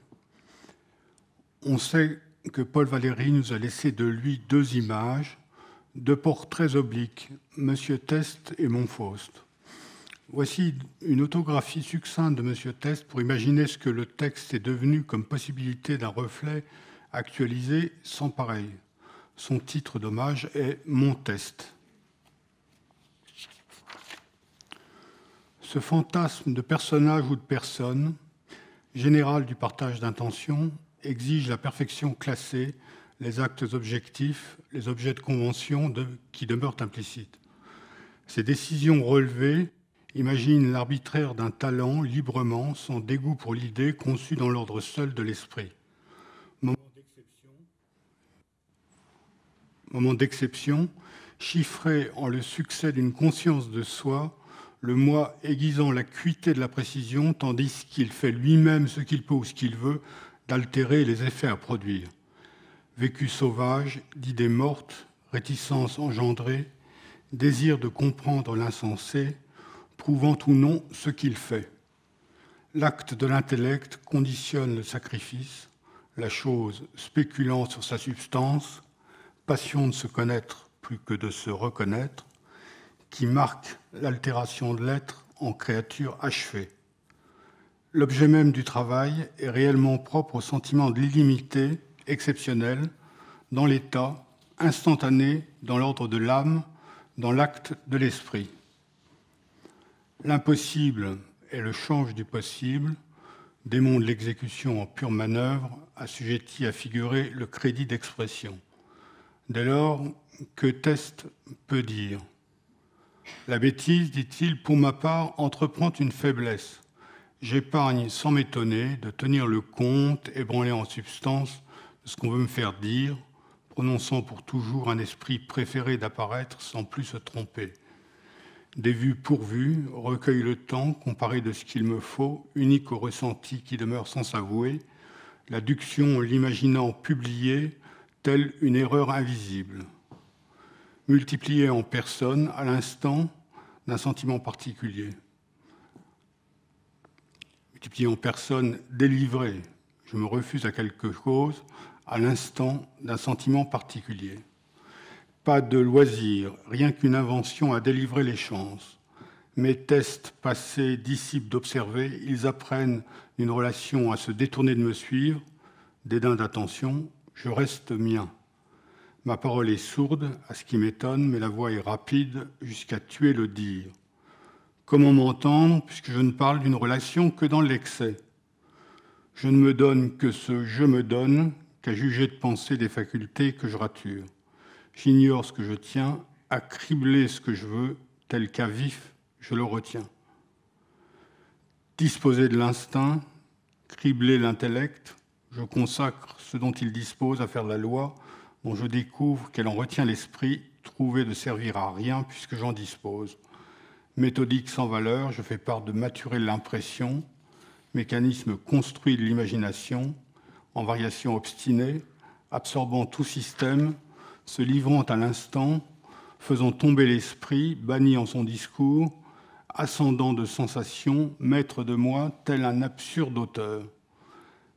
[SPEAKER 5] On sait que Paul Valéry nous a laissé de lui 2 images, 2 portraits obliques, Monsieur Teste et Montfaust. Voici une autographie succincte de Monsieur Teste pour imaginer ce que le texte est devenu comme possibilité d'un reflet actualisé sans pareil. Son titre d'hommage est « Mon Teste ». Ce fantasme de personnage ou de personne, général du partage d'intention, exige la perfection classée, les actes objectifs, les objets de convention qui demeurent implicites. Ces décisions relevées imaginent l'arbitraire d'un talent librement, sans dégoût pour l'idée conçue dans l'ordre seul de l'esprit. Moment d'exception, chiffré en le succès d'une conscience de soi, le moi aiguisant l'acuité de la précision, tandis qu'il fait lui-même ce qu'il peut ou ce qu'il veut, d'altérer les effets à produire. Vécu sauvage, d'idées mortes, réticence engendrée, désir de comprendre l'insensé, prouvant ou non ce qu'il fait. L'acte de l'intellect conditionne le sacrifice, la chose spéculant sur sa substance, passion de se connaître plus que de se reconnaître, qui marque l'altération de l'être en créature achevée. L'objet même du travail est réellement propre au sentiment de l'illimité, exceptionnel, dans l'état, instantané, dans l'ordre de l'âme, dans l'acte de l'esprit. L'impossible est le change du possible, démon de l'exécution en pure manœuvre, assujetti à figurer le crédit d'expression. Dès lors, que Teste peut dire ? La bêtise, dit-il, pour ma part, entreprend une faiblesse. J'épargne sans m'étonner de tenir le compte, ébranlé en substance, de ce qu'on veut me faire dire, prononçant pour toujours un esprit préféré d'apparaître sans plus se tromper. Des vues pourvues, recueille le temps, comparé de ce qu'il me faut, unique au ressenti qui demeure sans s'avouer, l'adduction l'imaginant publiée, telle une erreur invisible. Multipliée en personne, à l'instant d'un sentiment particulier. Multipliée en personne délivrée, je me refuse à quelque chose, à l'instant d'un sentiment particulier. Pas de loisir, rien qu'une invention à délivrer les chances. Mes tests passés, disciples d'observer, ils apprennent une relation à se détourner de me suivre, dédain d'attention, je reste mien. Ma parole est sourde à ce qui m'étonne, mais la voix est rapide jusqu'à tuer le dire. Comment m'entendre, puisque je ne parle d'une relation que dans l'excès ? Je ne me donne que ce « je me donne » qu'à juger de penser des facultés que je rature. J'ignore ce que je tiens, à cribler ce que je veux, tel qu'à vif, je le retiens. Disposer de l'instinct, cribler l'intellect, je consacre ce dont il dispose à faire la loi, dont je découvre qu'elle en retient l'esprit, trouvé de servir à rien puisque j'en dispose. Méthodique sans valeur, je fais part de maturer l'impression, mécanisme construit de l'imagination, en variation obstinée, absorbant tout système, se livrant à l'instant, faisant tomber l'esprit, banni en son discours, ascendant de sensations, maître de moi, tel un absurde auteur.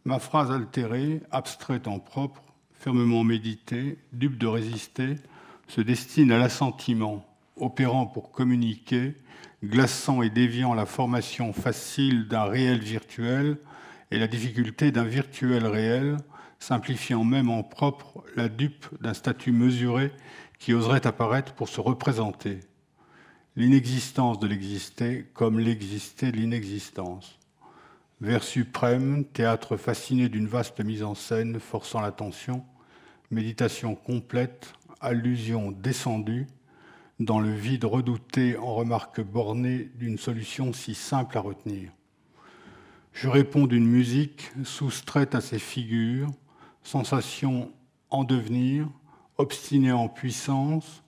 [SPEAKER 5] Ma phrase altérée, abstraite en propre, fermement méditée, dupe de résister, se destine à l'assentiment, opérant pour communiquer, glaçant et déviant la formation facile d'un réel virtuel et la difficulté d'un virtuel réel, simplifiant même en propre la dupe d'un statut mesuré qui oserait apparaître pour se représenter. L'inexistence de l'existé comme l'existé de l'inexistence. Vers suprême, théâtre fasciné d'une vaste mise en scène forçant l'attention, méditation complète, allusion descendue, dans le vide redouté en remarque bornée d'une solution si simple à retenir. Je réponds d'une musique soustraite à ces figures, sensation en devenir, obstinée en puissance,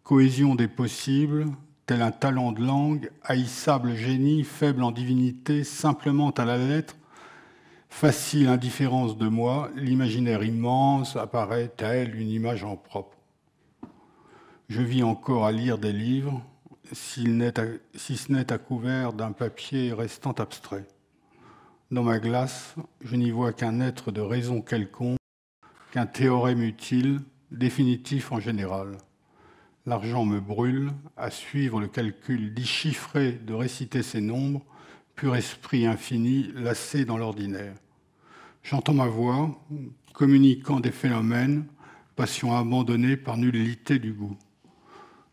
[SPEAKER 5] cohésion des possibles, tel un talent de langue, haïssable génie, faible en divinité, simplement à la lettre, facile indifférence de moi, l'imaginaire immense apparaît tel une image en propre. Je vis encore à lire des livres, si ce n'est à couvert d'un papier restant abstrait. Dans ma glace, je n'y vois qu'un être de raison quelconque, qu'un théorème utile, définitif en général. L'argent me brûle, à suivre le calcul déchiffré de réciter ces nombres, pur esprit infini, lassé dans l'ordinaire. J'entends ma voix, communiquant des phénomènes, passion abandonnée par nullité du goût.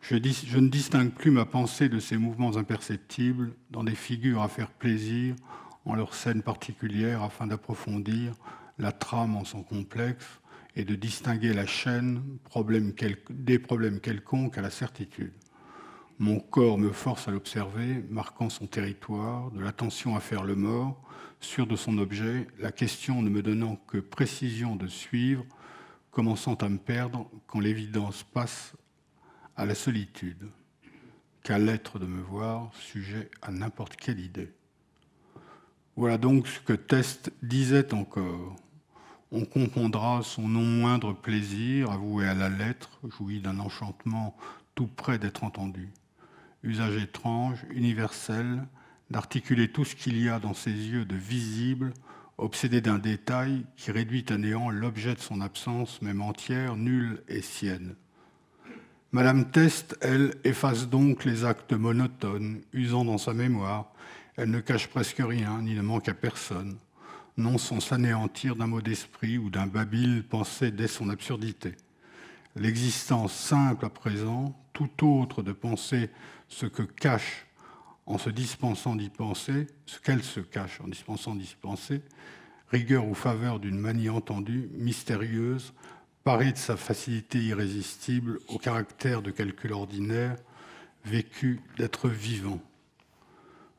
[SPEAKER 5] Je ne distingue plus ma pensée de ces mouvements imperceptibles dans des figures à faire plaisir en leur scène particulière afin d'approfondir la trame en son complexe et de distinguer la chaîne des problèmes quelconques à la certitude. Mon corps me force à l'observer, marquant son territoire, de l'attention à faire le mort, sûr de son objet, la question ne me donnant que précision de suivre, commençant à me perdre quand l'évidence passe à la solitude. Qu'à l'être de me voir, sujet à n'importe quelle idée. Voilà donc ce que Teste disait encore. On comprendra son non moindre plaisir, avoué à la lettre, joui d'un enchantement tout près d'être entendu. Usage étrange, universel, d'articuler tout ce qu'il y a dans ses yeux de visible, obsédé d'un détail qui réduit à néant l'objet de son absence, même entière, nulle et sienne. Madame Teste, elle, efface donc les actes monotones, usant dans sa mémoire. Elle ne cache presque rien, ni ne manque à personne, non sans s'anéantir d'un mot d'esprit ou d'un babil pensé dès son absurdité. L'existence simple à présent, tout autre de penser ce que cache en se dispensant d'y penser, ce qu'elle se cache en dispensant d'y penser, rigueur ou faveur d'une manie entendue, mystérieuse, parée de sa facilité irrésistible au caractère de calcul ordinaire, vécu d'être vivant.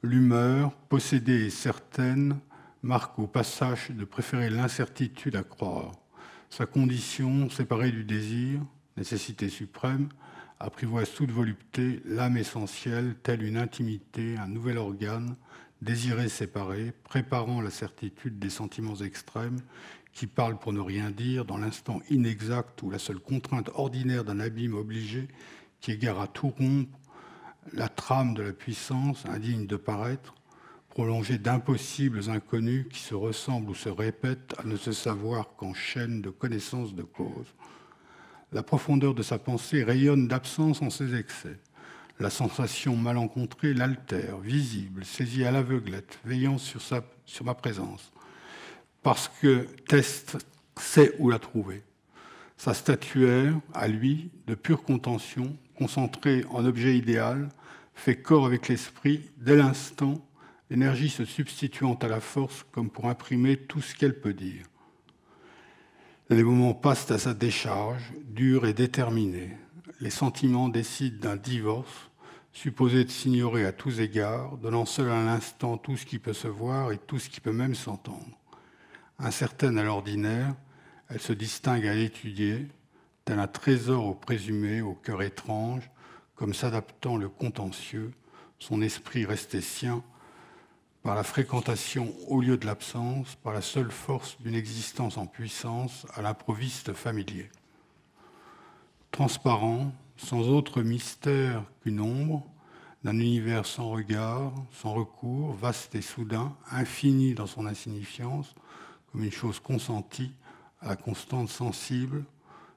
[SPEAKER 5] L'humeur, possédée et certaine, marque au passage de préférer l'incertitude à croire. Sa condition, séparée du désir, nécessité suprême, apprivoise toute volupté, l'âme essentielle, telle une intimité, un nouvel organe, désiré séparé, préparant la certitude des sentiments extrêmes, qui parlent pour ne rien dire dans l'instant inexact où la seule contrainte ordinaire d'un abîme obligé, qui égare à tout rompre, la trame de la puissance, indigne de paraître, prolongée d'impossibles inconnus qui se ressemblent ou se répètent à ne se savoir qu'en chaîne de connaissance de cause. La profondeur de sa pensée rayonne d'absence en ses excès. La sensation malencontrée l'altère, visible, saisie à l'aveuglette, veillant sur ma présence. Parce que Teste sait où la trouver. Sa statuaire, à lui, de pure contention, concentrée en objet idéal, fait corps avec l'esprit dès l'instant, l'énergie se substituant à la force comme pour imprimer tout ce qu'elle peut dire. Les moments passent à sa décharge, dure et déterminée. Les sentiments décident d'un divorce, supposé de s'ignorer à tous égards, donnant seul à l'instant tout ce qui peut se voir et tout ce qui peut même s'entendre. Incertaine à l'ordinaire, elle se distingue à l'étudier, tel un trésor au présumé, au cœur étrange, comme s'adaptant le contentieux, son esprit resté sien, par la fréquentation au lieu de l'absence, par la seule force d'une existence en puissance, à l'improviste familier. Transparent, sans autre mystère qu'une ombre, d'un univers sans regard, sans recours, vaste et soudain, infini dans son insignifiance, comme une chose consentie à la constante sensible,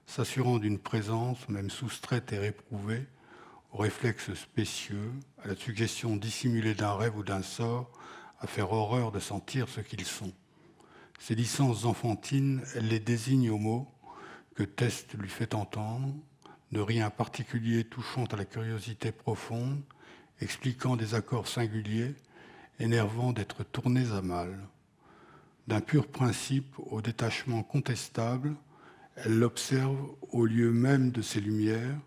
[SPEAKER 5] s'assurant d'une présence, même soustraite et réprouvée, aux réflexes spécieux, à la suggestion dissimulée d'un rêve ou d'un sort, à faire horreur de sentir ce qu'ils sont. Ces licences enfantines, elle les désigne aux mots que Teste lui fait entendre, de rien particulier touchant à la curiosité profonde, expliquant des accords singuliers, énervant d'être tournés à mal. D'un pur principe au détachement contestable, elle l'observe au lieu même de ses lumières,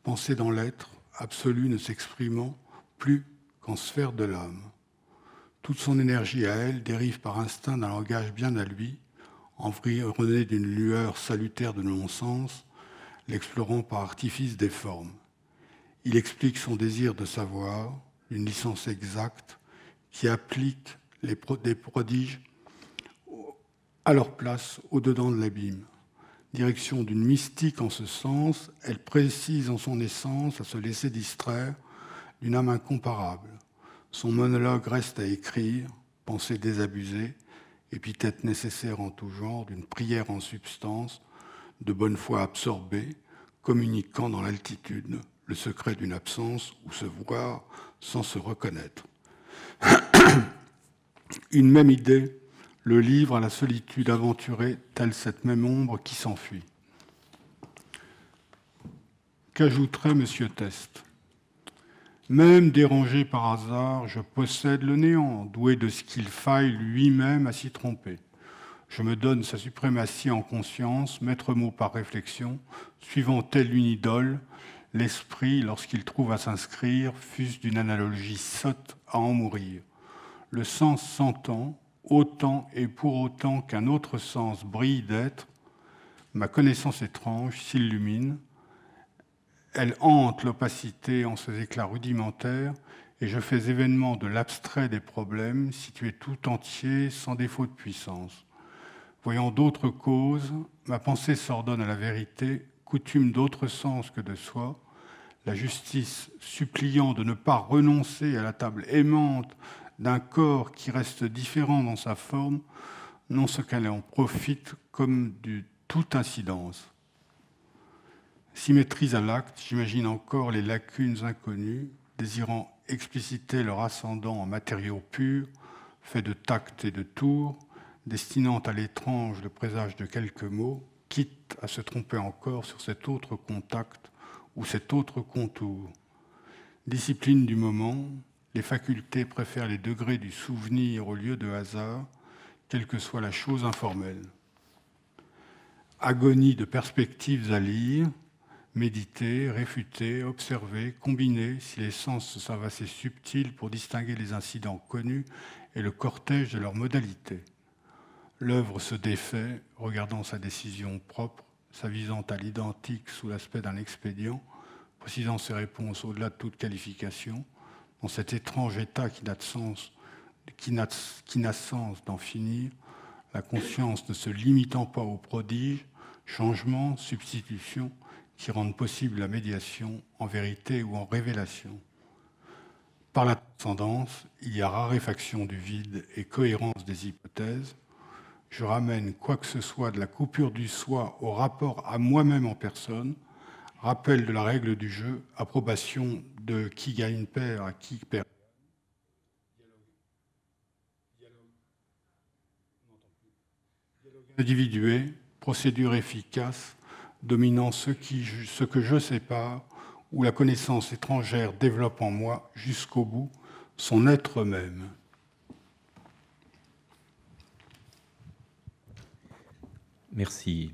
[SPEAKER 5] pensée dans l'être, absolu ne s'exprimant plus qu'en sphère de l'âme. Toute son énergie à elle dérive par instinct d'un langage bien à lui, environné d'une lueur salutaire de non-sens, l'explorant par artifice des formes. Il explique son désir de savoir, une licence exacte, qui applique des prodiges à leur place au-dedans de l'abîme. Direction d'une mystique en ce sens, elle précise en son essence à se laisser distraire d'une âme incomparable. Son monologue reste à écrire, pensée désabusée, épithète nécessaire en tout genre, d'une prière en substance, de bonne foi absorbée, communiquant dans l'altitude le secret d'une absence où se voir sans se reconnaître. Une même idée le livre à la solitude aventurée, telle cette même ombre qui s'enfuit. Qu'ajouterait M. Test ? Même dérangé par hasard, je possède le néant, doué de ce qu'il faille lui-même à s'y tromper. Je me donne sa suprématie en conscience, maître mot par réflexion, suivant telle une idole, l'esprit, lorsqu'il trouve à s'inscrire, fût-ce d'une analogie sotte à en mourir. Le sens s'entend, autant et pour autant qu'un autre sens brille d'être, ma connaissance étrange s'illumine, elle hante l'opacité en ses éclats rudimentaires, et je fais événement de l'abstrait des problèmes, situé tout entier, sans défaut de puissance. Voyant d'autres causes, ma pensée s'ordonne à la vérité, coutume d'autre sens que de soi, la justice suppliant de ne pas renoncer à la table aimante d'un corps qui reste différent dans sa forme, non ce qu'elle en profite comme de toute incidence. Symétrise à l'acte, j'imagine encore les lacunes inconnues, désirant expliciter leur ascendant en matériaux purs, faits de tact et de tours, destinant à l'étrange le présage de quelques mots, quitte à se tromper encore sur cet autre contact ou cet autre contour. Discipline du moment, les facultés préfèrent les degrés du souvenir au lieu de hasard, quelle que soit la chose informelle. Agonie de perspectives à lire, méditer, réfuter, observer, combiner, si les sens se savent assez subtils pour distinguer les incidents connus et le cortège de leurs modalités. L'œuvre se défait, regardant sa décision propre, s'avisant à l'identique sous l'aspect d'un expédient, précisant ses réponses au-delà de toute qualification, dans cet étrange état qui n'a sens d'en finir, la conscience ne se limitant pas aux prodiges, changements, substitutions, qui rendent possible la médiation en vérité ou en révélation. Par la transcendance, il y a raréfaction du vide et cohérence des hypothèses. Je ramène quoi que ce soit de la coupure du soi au rapport à moi-même en personne, rappel de la règle du jeu, approbation de qui gagne perd à qui perd. Individué, procédure efficace, dominant ce que je sépare, où la connaissance étrangère développe en moi, jusqu'au bout, son être même.
[SPEAKER 3] Merci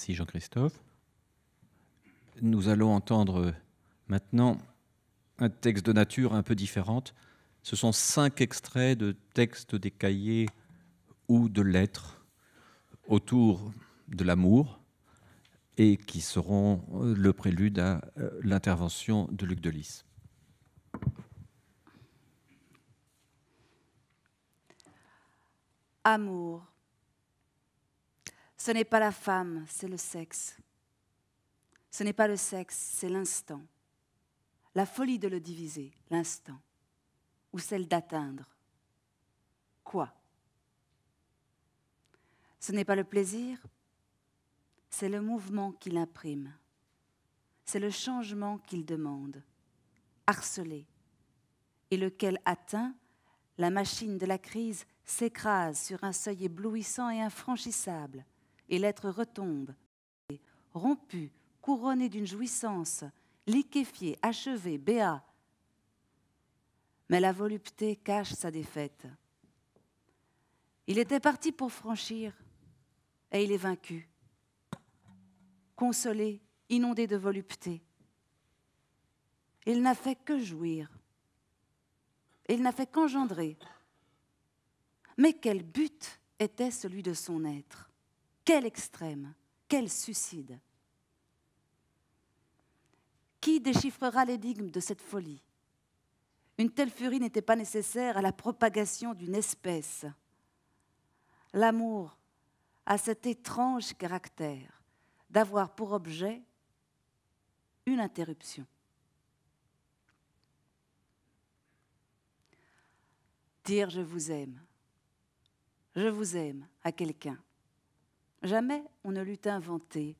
[SPEAKER 3] Jean-Christophe. Nous allons entendre maintenant un texte de nature un peu différente. Ce sont 5 extraits de textes des cahiers ou de lettres autour de l'amour et qui seront le prélude à l'intervention de Luc Delis.
[SPEAKER 2] Amour. Ce n'est pas la femme, c'est le sexe. Ce n'est pas le sexe, c'est l'instant. La folie de le diviser, l'instant. Ou celle d'atteindre. Quoi ? Ce n'est pas le plaisir, c'est le mouvement qu'il imprime. C'est le changement qu'il demande. Harcelé. Et lequel atteint, la machine de la crise s'écrase sur un seuil éblouissant et infranchissable. Et l'être retombe, rompu, couronné d'une jouissance, liquéfié, achevé, béat. Mais la volupté cache sa défaite. Il était parti pour franchir, et il est vaincu. Consolé, inondé de volupté. Il n'a fait que jouir. Il n'a fait qu'engendrer. Mais quel but était celui de son être? Quel extrême? Quel suicide? Qui déchiffrera l'énigme de cette folie? Une telle furie n'était pas nécessaire à la propagation d'une espèce. L'amour a cet étrange caractère d'avoir pour objet une interruption. Dire je vous aime à quelqu'un. Jamais on ne l'eût inventé.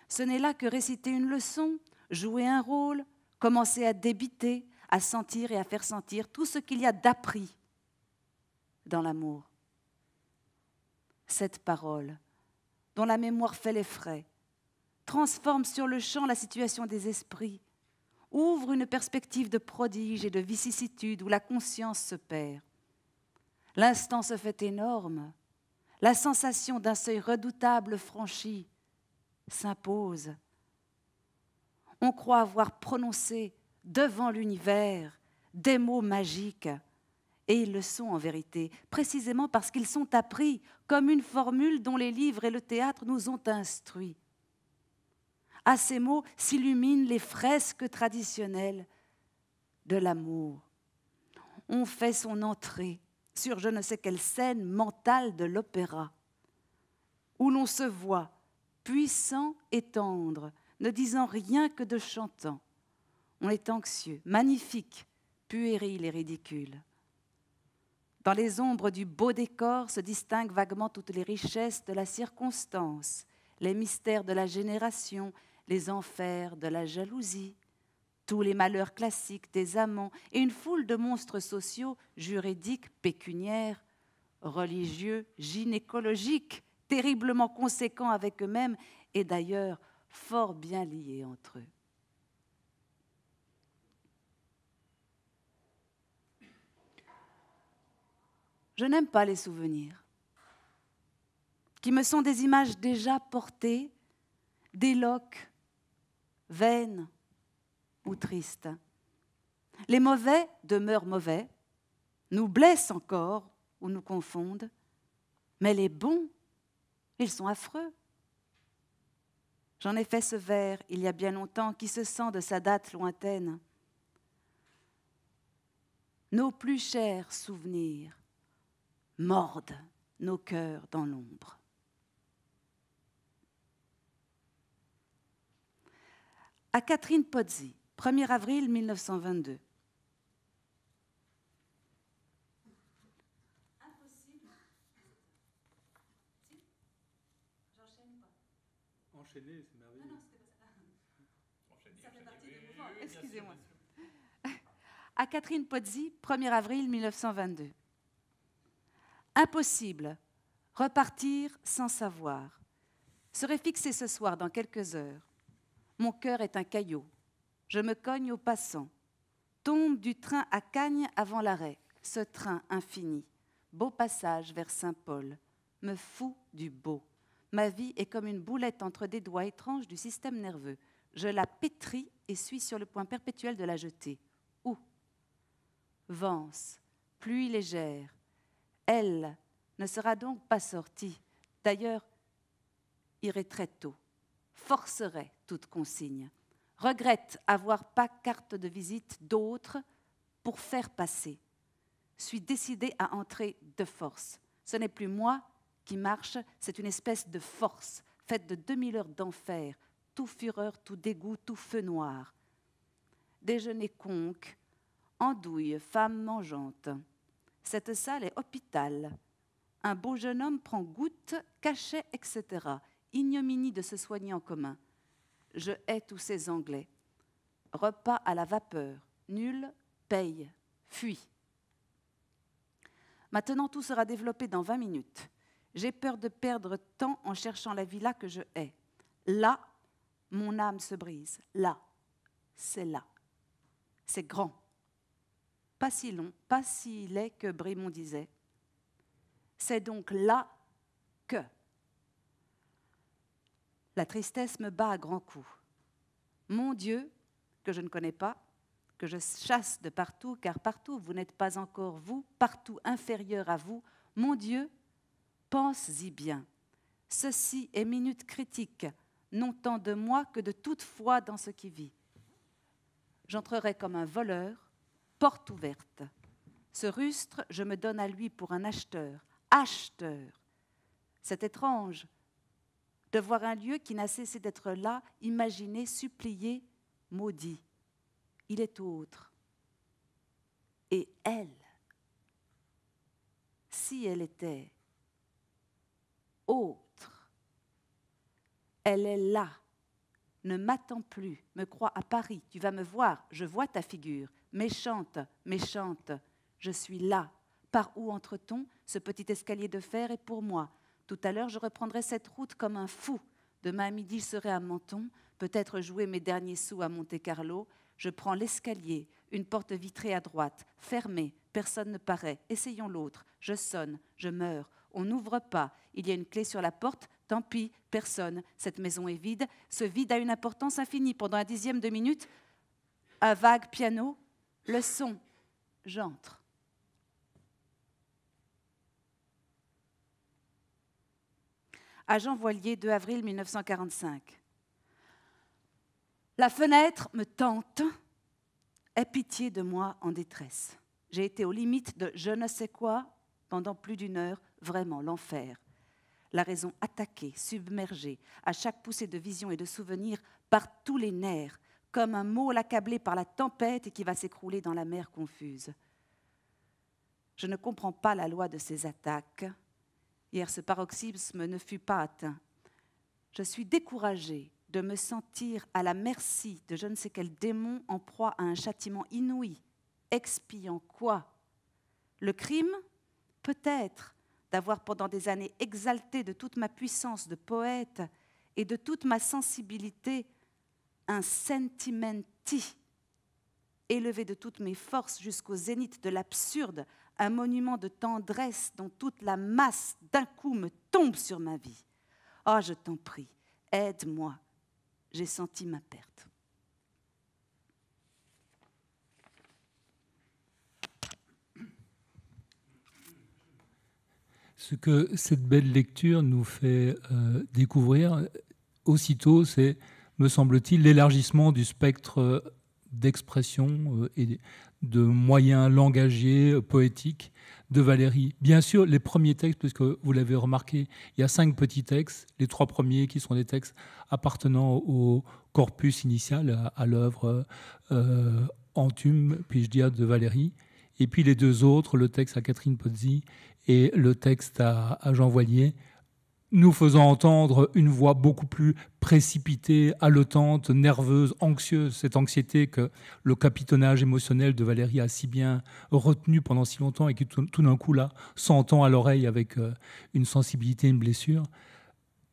[SPEAKER 2] Ce n'est là que réciter une leçon, jouer un rôle, commencer à débiter, à sentir et à faire sentir tout ce qu'il y a d'appris dans l'amour. Cette parole, dont la mémoire fait les frais, transforme sur le champ la situation des esprits, ouvre une perspective de prodige et de vicissitude où la conscience se perd. L'instant se fait énorme, la sensation d'un seuil redoutable franchi s'impose. On croit avoir prononcé devant l'univers des mots magiques, et ils le sont en vérité, précisément parce qu'ils sont appris comme une formule dont les livres et le théâtre nous ont instruits. À ces mots s'illuminent les fresques traditionnelles de l'amour. On fait son entrée sur je ne sais quelle scène mentale de l'opéra, où l'on se voit puissant et tendre, ne disant rien que de chantant. On est anxieux, magnifique, puéril et ridicule. Dans les ombres du beau décor se distinguent vaguement toutes les richesses de la circonstance, les mystères de la génération, les enfers de la jalousie, tous les malheurs classiques des amants et une foule de monstres sociaux, juridiques, pécuniaires, religieux, gynécologiques, terriblement conséquents avec eux-mêmes et d'ailleurs fort bien liés entre eux. Je n'aime pas les souvenirs, qui me sont des images déjà portées, d'éloques, vaines ou tristes. Les mauvais demeurent mauvais, nous blessent encore ou nous confondent, mais les bons, ils sont affreux. J'en ai fait ce vers il y a bien longtemps qui se sent de sa date lointaine. Nos plus chers souvenirs mordent nos cœurs dans l'ombre. À Catherine Pozzi, 1er avril 1922. Impossible. Si, j'enchaîne pas.
[SPEAKER 5] Enchaîner, c'est merveilleux.
[SPEAKER 2] Non, c'était pas ça. Ça fait partie du mouvement. Excusez-moi. À Catherine Pozzi, 1er avril 1922. Impossible, repartir sans savoir. Serait fixé ce soir dans quelques heures. Mon cœur est un caillot. Je me cogne aux passants. Tombe du train à Cagnes avant l'arrêt. Ce train infini. Beau passage vers Saint-Paul. Me fout du beau. Ma vie est comme une boulette entre des doigts étranges du système nerveux. Je la pétris et suis sur le point perpétuel de la jeter. Où? Vence, pluie légère. Elle ne sera donc pas sortie. D'ailleurs, irait très tôt. Forcerait toute consigne. Regrette avoir pas carte de visite d'autres pour faire passer. Suis décidée à entrer de force. Ce n'est plus moi qui marche, c'est une espèce de force, faite de 2000 heures d'enfer, tout fureur, tout dégoût, tout feu noir. Déjeuner conque, andouille, femme mangeante. Cette salle est hôpital. Un beau jeune homme prend goutte, cachet, etc. Ignominie de se soigner en commun. Je hais tous ces Anglais. Repas à la vapeur. Nul, paye, fuis. Maintenant, tout sera développé dans 20 minutes. J'ai peur de perdre temps en cherchant la villa que je hais. Là, mon âme se brise. Là, c'est là. C'est grand. Pas si long, pas si laid que Brémond disait. C'est donc là que. La tristesse me bat à grands coups. Mon Dieu, que je ne connais pas, que je chasse de partout, car partout vous n'êtes pas encore vous, partout inférieur à vous, Mon Dieu, pense-y bien. Ceci est minute critique, non tant de moi que de toute foi dans ce qui vit. J'entrerai comme un voleur, porte ouverte. Ce rustre, je me donne à lui pour un acheteur. Acheteur. C'est étrange de voir un lieu qui n'a cessé d'être là, imaginé, supplié, maudit. Il est autre. Et elle, si elle était autre, elle est là, ne m'attends plus, me crois à Paris, tu vas me voir, je vois ta figure, méchante, méchante, je suis là. Par où entre-t-on? Ce petit escalier de fer est pour moi. Tout à l'heure, je reprendrai cette route comme un fou. Demain à midi, je serai à Menton, peut-être jouer mes derniers sous à Monte-Carlo. Je prends l'escalier, une porte vitrée à droite, fermée, personne ne paraît. Essayons l'autre. Je sonne, je meurs. On n'ouvre pas. Il y a une clé sur la porte. Tant pis, personne. Cette maison est vide. Ce vide a une importance infinie. Pendant un dixième de minute, un vague piano, le son. J'entre. À Jean Voilier, 2 avril 1945. La fenêtre me tente. Aie pitié de moi en détresse. J'ai été aux limites de je ne sais quoi pendant plus d'une heure, vraiment l'enfer. La raison attaquée, submergée, à chaque poussée de vision et de souvenir par tous les nerfs, comme un môle accablé par la tempête et qui va s'écrouler dans la mer confuse. Je ne comprends pas la loi de ces attaques. Hier, ce paroxysme ne fut pas atteint. Je suis découragée de me sentir à la merci de je ne sais quel démon en proie à un châtiment inouï, expiant quoi? Le crime? Peut-être d'avoir pendant des années exalté de toute ma puissance de poète et de toute ma sensibilité un sentimenti, élevé de toutes mes forces jusqu'au zénith de l'absurde, un monument de tendresse dont toute la masse d'un coup me tombe sur ma vie. Oh, je t'en prie, aide-moi, j'ai senti ma perte.
[SPEAKER 6] Ce que cette belle lecture nous fait découvrir aussitôt, c'est, me semble-t-il, l'élargissement du spectre d'expression et de moyens langagiers, poétiques de Valéry. Bien sûr, les premiers textes, puisque vous l'avez remarqué, il y a 5 petits textes, les 3 premiers qui sont des textes appartenant au corpus initial, à l'œuvre Antume, puis-je dire, de Valéry. Et puis les 2 autres, le texte à Catherine Pozzi et le texte à Jean Voilier, nous faisant entendre une voix beaucoup plus précipitée, haletante, nerveuse, anxieuse, cette anxiété que le capitonnage émotionnel de Valéry a si bien retenu pendant si longtemps et qui tout d'un coup là s'entend à l'oreille avec une sensibilité, une blessure.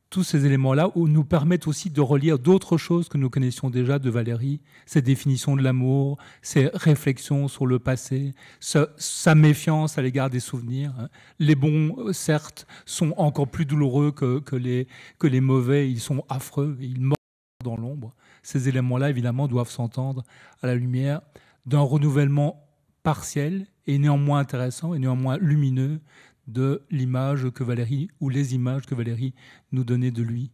[SPEAKER 6] Tous ces éléments-là nous permettent aussi de relire d'autres choses que nous connaissions déjà de Valéry, ses définitions de l'amour, ses réflexions sur le passé, sa méfiance à l'égard des souvenirs. Les bons, certes, sont encore plus douloureux que les mauvais, ils sont affreux, ils mordent dans l'ombre. Ces éléments-là, évidemment, doivent s'entendre à la lumière d'un renouvellement partiel et néanmoins intéressant et néanmoins lumineux de l'image que Valéry, ou les images que Valéry nous donnait de lui.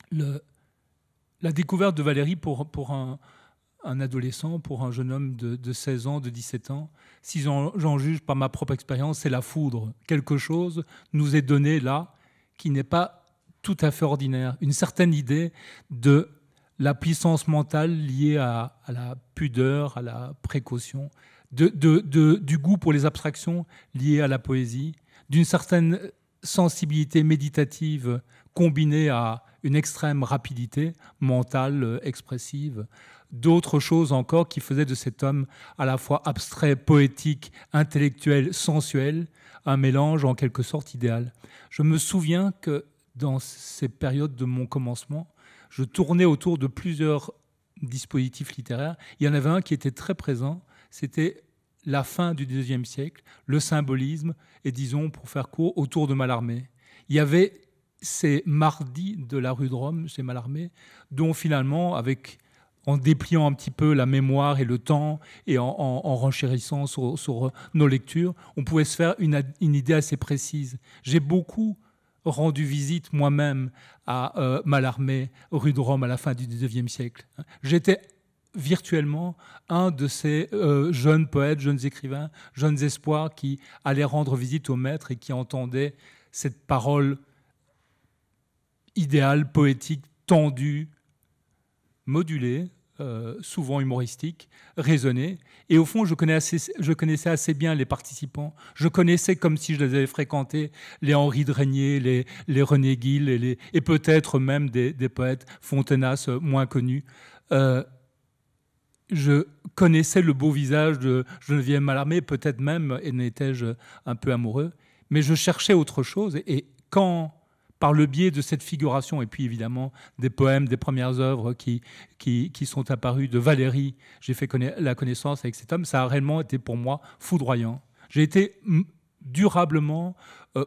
[SPEAKER 6] La découverte de Valéry pour un adolescent, pour un jeune homme de 16 ans, de 17 ans, si j'en juge par ma propre expérience, c'est la foudre. Quelque chose nous est donné là qui n'est pas tout à fait ordinaire. Une certaine idée de la puissance mentale liée à la pudeur, à la précaution, du goût pour les abstractions liées à la poésie, d'une certaine sensibilité méditative combinée à une extrême rapidité mentale, expressive, d'autres choses encore qui faisaient de cet homme à la fois abstrait, poétique, intellectuel, sensuel, un mélange en quelque sorte idéal. Je me souviens que dans ces périodes de mon commencement, je tournais autour de plusieurs dispositifs littéraires. Il y en avait un qui était très présent, c'était la fin du XIIe siècle, le symbolisme, et disons, pour faire court, autour de Mallarmé. Il y avait ces mardis de la rue de Rome, chez Mallarmé, dont finalement, avec en dépliant un petit peu la mémoire et le temps et en renchérissant sur nos lectures, on pouvait se faire une idée assez précise. J'ai beaucoup rendu visite moi-même à Mallarmé, rue de Rome, à la fin du XIXe siècle. J'étais virtuellement un de ces jeunes poètes, jeunes écrivains, jeunes espoirs qui allaient rendre visite au maître et qui entendaient cette parole idéale, poétique, tendue, modulée, souvent humoristique, raisonnée. Et au fond, je connaissais assez bien les participants. Je connaissais, comme si je les avais fréquentés, les Henri de Régnier, les René Guil et peut-être même des poètes Fontenas moins connus. Je connaissais le beau visage de Geneviève Mallarmé, peut-être même en étais-je un peu amoureux, mais je cherchais autre chose. Et quand, par le biais de cette figuration, et puis évidemment des poèmes, des premières œuvres qui sont apparues de Valéry, j'ai fait la connaissance avec cet homme, ça a réellement été pour moi foudroyant. J'ai été durablement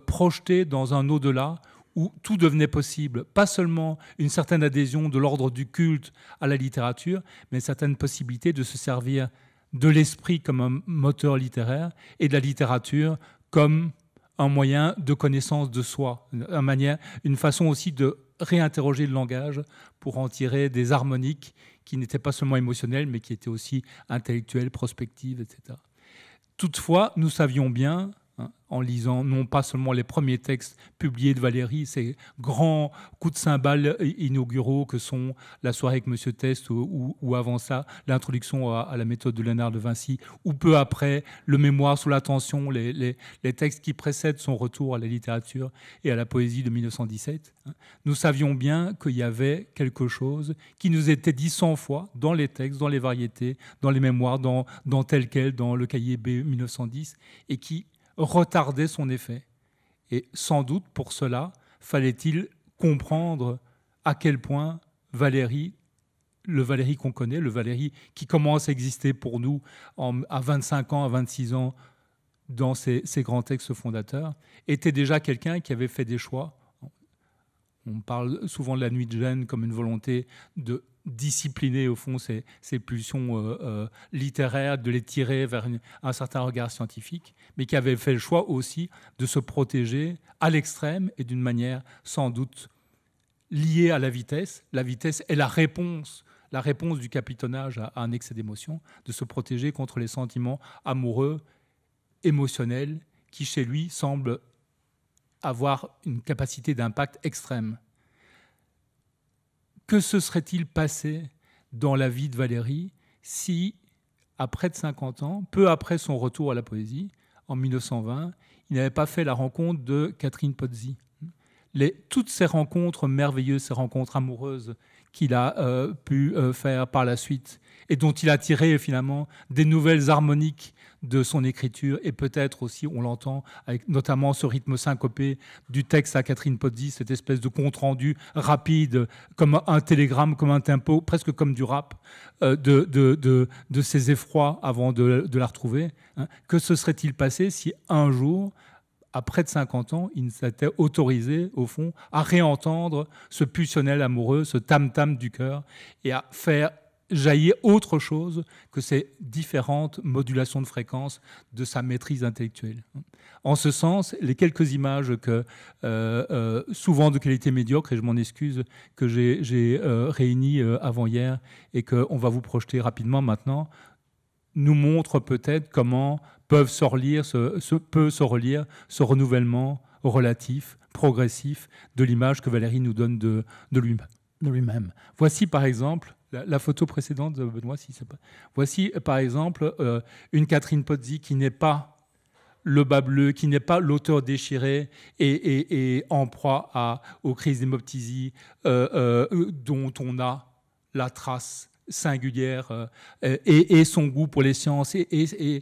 [SPEAKER 6] projeté dans un au-delà où tout devenait possible, pas seulement une certaine adhésion de l'ordre du culte à la littérature, mais une certaine possibilité de se servir de l'esprit comme un moteur littéraire et de la littérature comme un moyen de connaissance de soi, une façon aussi de réinterroger le langage pour en tirer des harmoniques qui n'étaient pas seulement émotionnelles, mais qui étaient aussi intellectuelles, prospectives, etc. Toutefois, nous savions bien, en lisant non pas seulement les premiers textes publiés de Valéry, ces grands coups de cymbale inauguraux que sont La soirée avec Monsieur Test ou avant ça, l'introduction à la méthode de Léonard de Vinci, ou peu après, le Mémoire sous la tension, les textes qui précèdent son retour à la littérature et à la poésie de 1917. Nous savions bien qu'il y avait quelque chose qui nous était dit 100 fois dans les textes, dans les variétés, dans les mémoires, dans tel quel, dans le cahier B 1910, et qui retardait son effet. Et sans doute, pour cela, fallait-il comprendre à quel point Valéry, le Valéry qu'on connaît, le Valéry qui commence à exister pour nous à 25 ans, à 26 ans, dans ces grands textes fondateurs, était déjà quelqu'un qui avait fait des choix. On parle souvent de La Nuit de Gênes comme une volonté de discipliner au fond ces pulsions littéraires, de les tirer vers un certain regard scientifique, mais qui avait fait le choix aussi de se protéger à l'extrême et d'une manière sans doute liée à la vitesse. La vitesse est la réponse du capitonnage à un excès d'émotion, de se protéger contre les sentiments amoureux, émotionnels, qui chez lui semblent avoir une capacité d'impact extrême. Que se serait-il passé dans la vie de Valéry si, à près de 50 ans, peu après son retour à la poésie, en 1920, il n'avait pas fait la rencontre de Catherine Pozzi? Toutes ces rencontres merveilleuses, ces rencontres amoureuses qu'il a pu faire par la suite et dont il a tiré finalement des nouvelles harmoniques de son écriture et peut-être aussi, on l'entend, avec notamment ce rythme syncopé du texte à Catherine Pozzi, cette espèce de compte-rendu rapide, comme un télégramme, comme un tempo, presque comme du rap, de ses effrois avant de la retrouver. Que se serait-il passé si un jour, à près de 50 ans, il s'était autorisé, au fond, à réentendre ce pulsionnel amoureux, ce tam-tam du cœur, et à faire jaillir autre chose que ces différentes modulations de fréquence de sa maîtrise intellectuelle. En ce sens, les quelques images souvent de qualité médiocre, et je m'en excuse, que j'ai réunies avant-hier et qu'on va vous projeter rapidement maintenant, nous montrent peut-être comment peut se relire ce renouvellement relatif, progressif de l'image que Valéry nous donne de lui-même. Voici par exemple la photo précédente de Benoît, si c'est pas. Voici par exemple une Catherine Pozzi qui n'est pas le bas bleu, qui n'est pas l'auteur déchiré et en proie aux crises d'hémoptysie dont on a la trace singulière et son goût pour les sciences et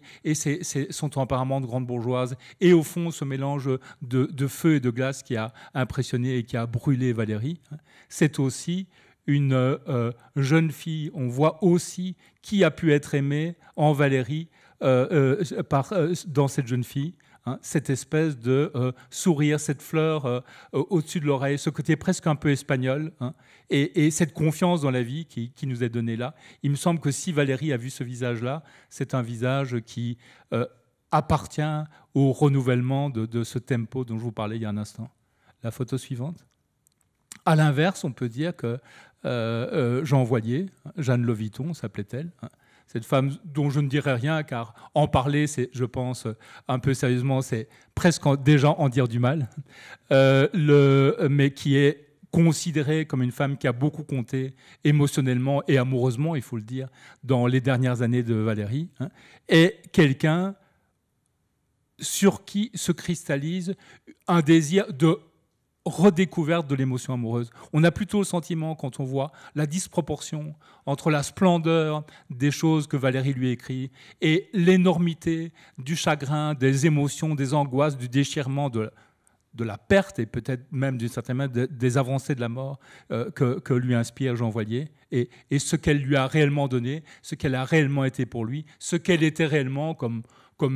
[SPEAKER 6] son tempérament de grande bourgeoise et au fond ce mélange de feu et de glace qui a impressionné et qui a brûlé Valéry. C'est aussi une jeune fille, on voit aussi qui a pu être aimé en Valéry dans cette jeune fille, hein, cette espèce de sourire, cette fleur au-dessus de l'oreille, ce côté presque un peu espagnol, hein, et cette confiance dans la vie qui nous est donnée là. Il me semble que si Valérie a vu ce visage-là, c'est un visage qui appartient au renouvellement de ce tempo dont je vous parlais il y a un instant. La photo suivante. À l'inverse, on peut dire que Jean Voilier, Jeanne Loviton s'appelait-elle, hein, cette femme dont je ne dirai rien, car en parler, c'est, je pense, un peu sérieusement, c'est presque déjà en dire du mal, mais qui est considérée comme une femme qui a beaucoup compté émotionnellement et amoureusement, il faut le dire, dans les dernières années de Valérie, hein, et quelqu'un sur qui se cristallise un désir de redécouverte de l'émotion amoureuse. On a plutôt le sentiment, quand on voit la disproportion entre la splendeur des choses que Valérie lui écrit et l'énormité du chagrin, des émotions, des angoisses, du déchirement, de la perte et peut-être même d'une certaine manière des avancées de la mort que lui inspire Jean Voilier, et ce qu'elle lui a réellement donné, ce qu'elle a réellement été pour lui, ce qu'elle était réellement comme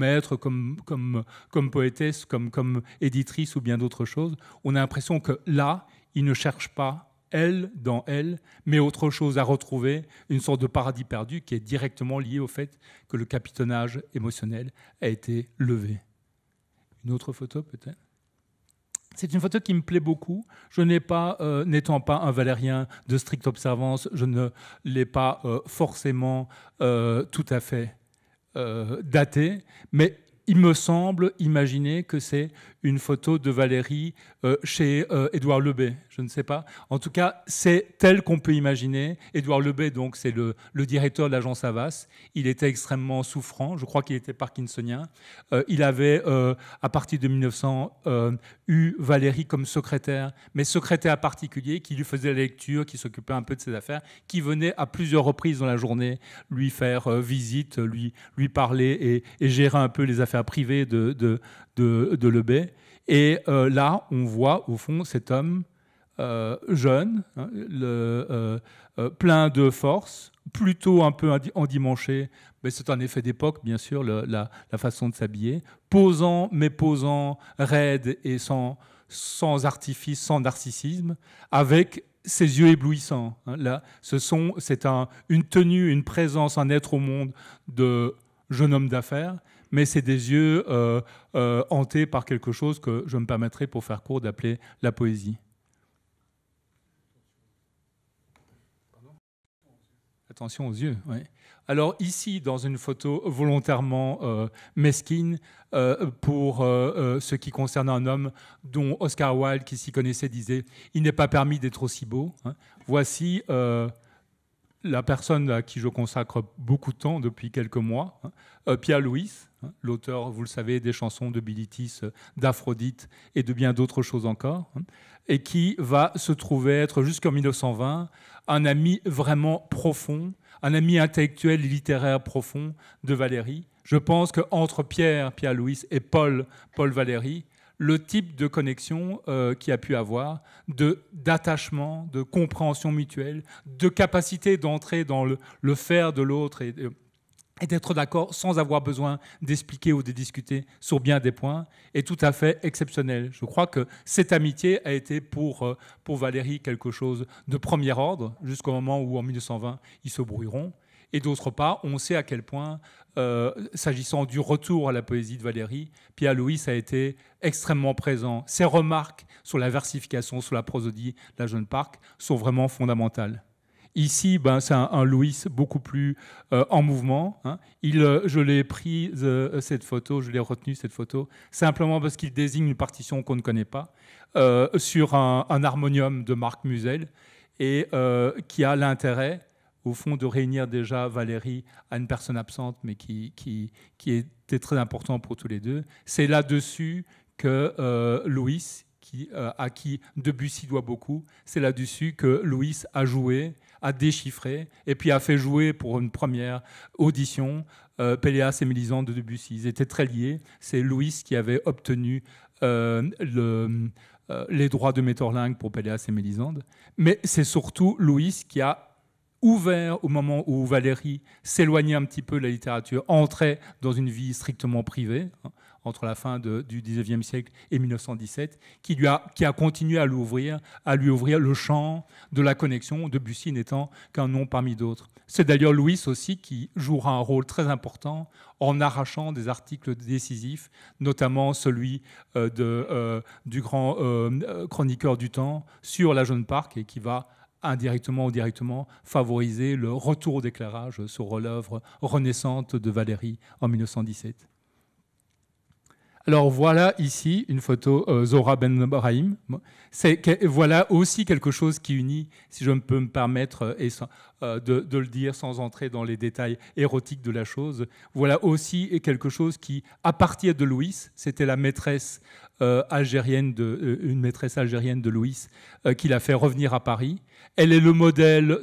[SPEAKER 6] être, comme poétesse, comme éditrice ou bien d'autres choses. On a l'impression que là, il ne cherche pas elle dans elle, mais autre chose à retrouver, une sorte de paradis perdu qui est directement lié au fait que le capitonnage émotionnel a été levé. Une autre photo peut-être ? C'est une photo qui me plaît beaucoup. Je n'ai pas, n'étant pas un valérien de stricte observance, je ne l'ai pas forcément tout à fait datée, mais il me semble imaginer que c'est une photo de Valérie chez Édouard Lebet. Je ne sais pas. En tout cas, c'est tel qu'on peut imaginer. Édouard Lebet, donc, c'est le directeur de l'agence Havas. Il était extrêmement souffrant. Je crois qu'il était parkinsonien. Il avait, à partir de 1900, eu Valérie comme secrétaire, mais secrétaire particulier, qui lui faisait la lecture, qui s'occupait un peu de ses affaires, qui venait à plusieurs reprises dans la journée lui faire visite, lui parler et gérer un peu les affaires privées de Lebet. Et là, on voit au fond cet homme jeune, hein, plein de force, plutôt un peu endimanché, mais c'est un effet d'époque, bien sûr, la façon de s'habiller, posant, raide et sans artifice, sans narcissisme, avec ses yeux éblouissants. Hein. Là, c'est une tenue, une présence, un être au monde de jeune homme d'affaires, mais c'est des yeux hantés par quelque chose que je me permettrai, pour faire court, d'appeler la poésie. Attention aux yeux, oui. Alors ici, dans une photo volontairement mesquine, pour ce qui concerne un homme dont Oscar Wilde, qui s'y connaissait, disait « Il n'est pas permis d'être aussi beau hein. ». Voici la personne à qui je consacre beaucoup de temps depuis quelques mois, hein, Pierre Louis, hein, l'auteur, vous le savez, des chansons de Bilitis, d'Aphrodite et de bien d'autres choses encore, hein, et qui va se trouver être, jusqu'en 1920, un ami vraiment profond, un ami intellectuel et littéraire profond de Valérie. Je pense qu'entre Pierre Louis et Paul Valéry, le type de connexion qu'il a pu avoir, d'attachement, de compréhension mutuelle, de capacité d'entrer dans le faire de l'autre et d'être d'accord sans avoir besoin d'expliquer ou de discuter sur bien des points, est tout à fait exceptionnel. Je crois que cette amitié a été pour Valérie quelque chose de premier ordre, jusqu'au moment où, en 1920, ils se brouilleront. Et d'autre part, on sait à quel point, s'agissant du retour à la poésie de Valérie, Pierre Louis a été extrêmement présent. Ses remarques sur la versification, sur la prosodie de la Jeune Parc sont vraiment fondamentales. Ici, c'est un Louis beaucoup plus en mouvement. Hein. Je l'ai pris, cette photo, je l'ai retenu, cette photo, simplement parce qu'il désigne une partition qu'on ne connaît pas, sur un harmonium de Marc Musel, et qui a l'intérêt, au fond, de réunir déjà Valérie à une personne absente, mais qui était très important pour tous les deux. C'est là-dessus que Louis, à qui Debussy doit beaucoup, c'est là-dessus que Louis a joué, a déchiffré, et puis a fait jouer pour une première audition Péléas et Mélisande de Debussy. Ils étaient très liés. C'est Louis qui avait obtenu les droits de Maeterlinck pour Péléas et Mélisande. Mais c'est surtout Louis qui a ouvert au moment où Valéry s'éloignait un petit peu de la littérature, entrait dans une vie strictement privée, hein, entre la fin du XIXe siècle et 1917, qui a continué à lui ouvrir le champ de la connexion, Debussy n'étant qu'un nom parmi d'autres. C'est d'ailleurs Louis aussi qui jouera un rôle très important en arrachant des articles décisifs, notamment celui du grand chroniqueur du temps sur la Jeune Parc, et qui va indirectement ou directement favoriser le retour d'éclairage sur l'œuvre renaissante de Valéry en 1917. Alors voilà ici une photo Zora Ben Brahim. Voilà aussi quelque chose qui unit, si je peux me permettre de le dire sans entrer dans les détails érotiques de la chose, voilà aussi quelque chose qui, à partir de Louis, c'était la maîtresse algérienne une maîtresse algérienne de Louis qui l'a fait revenir à Paris. Elle est le modèle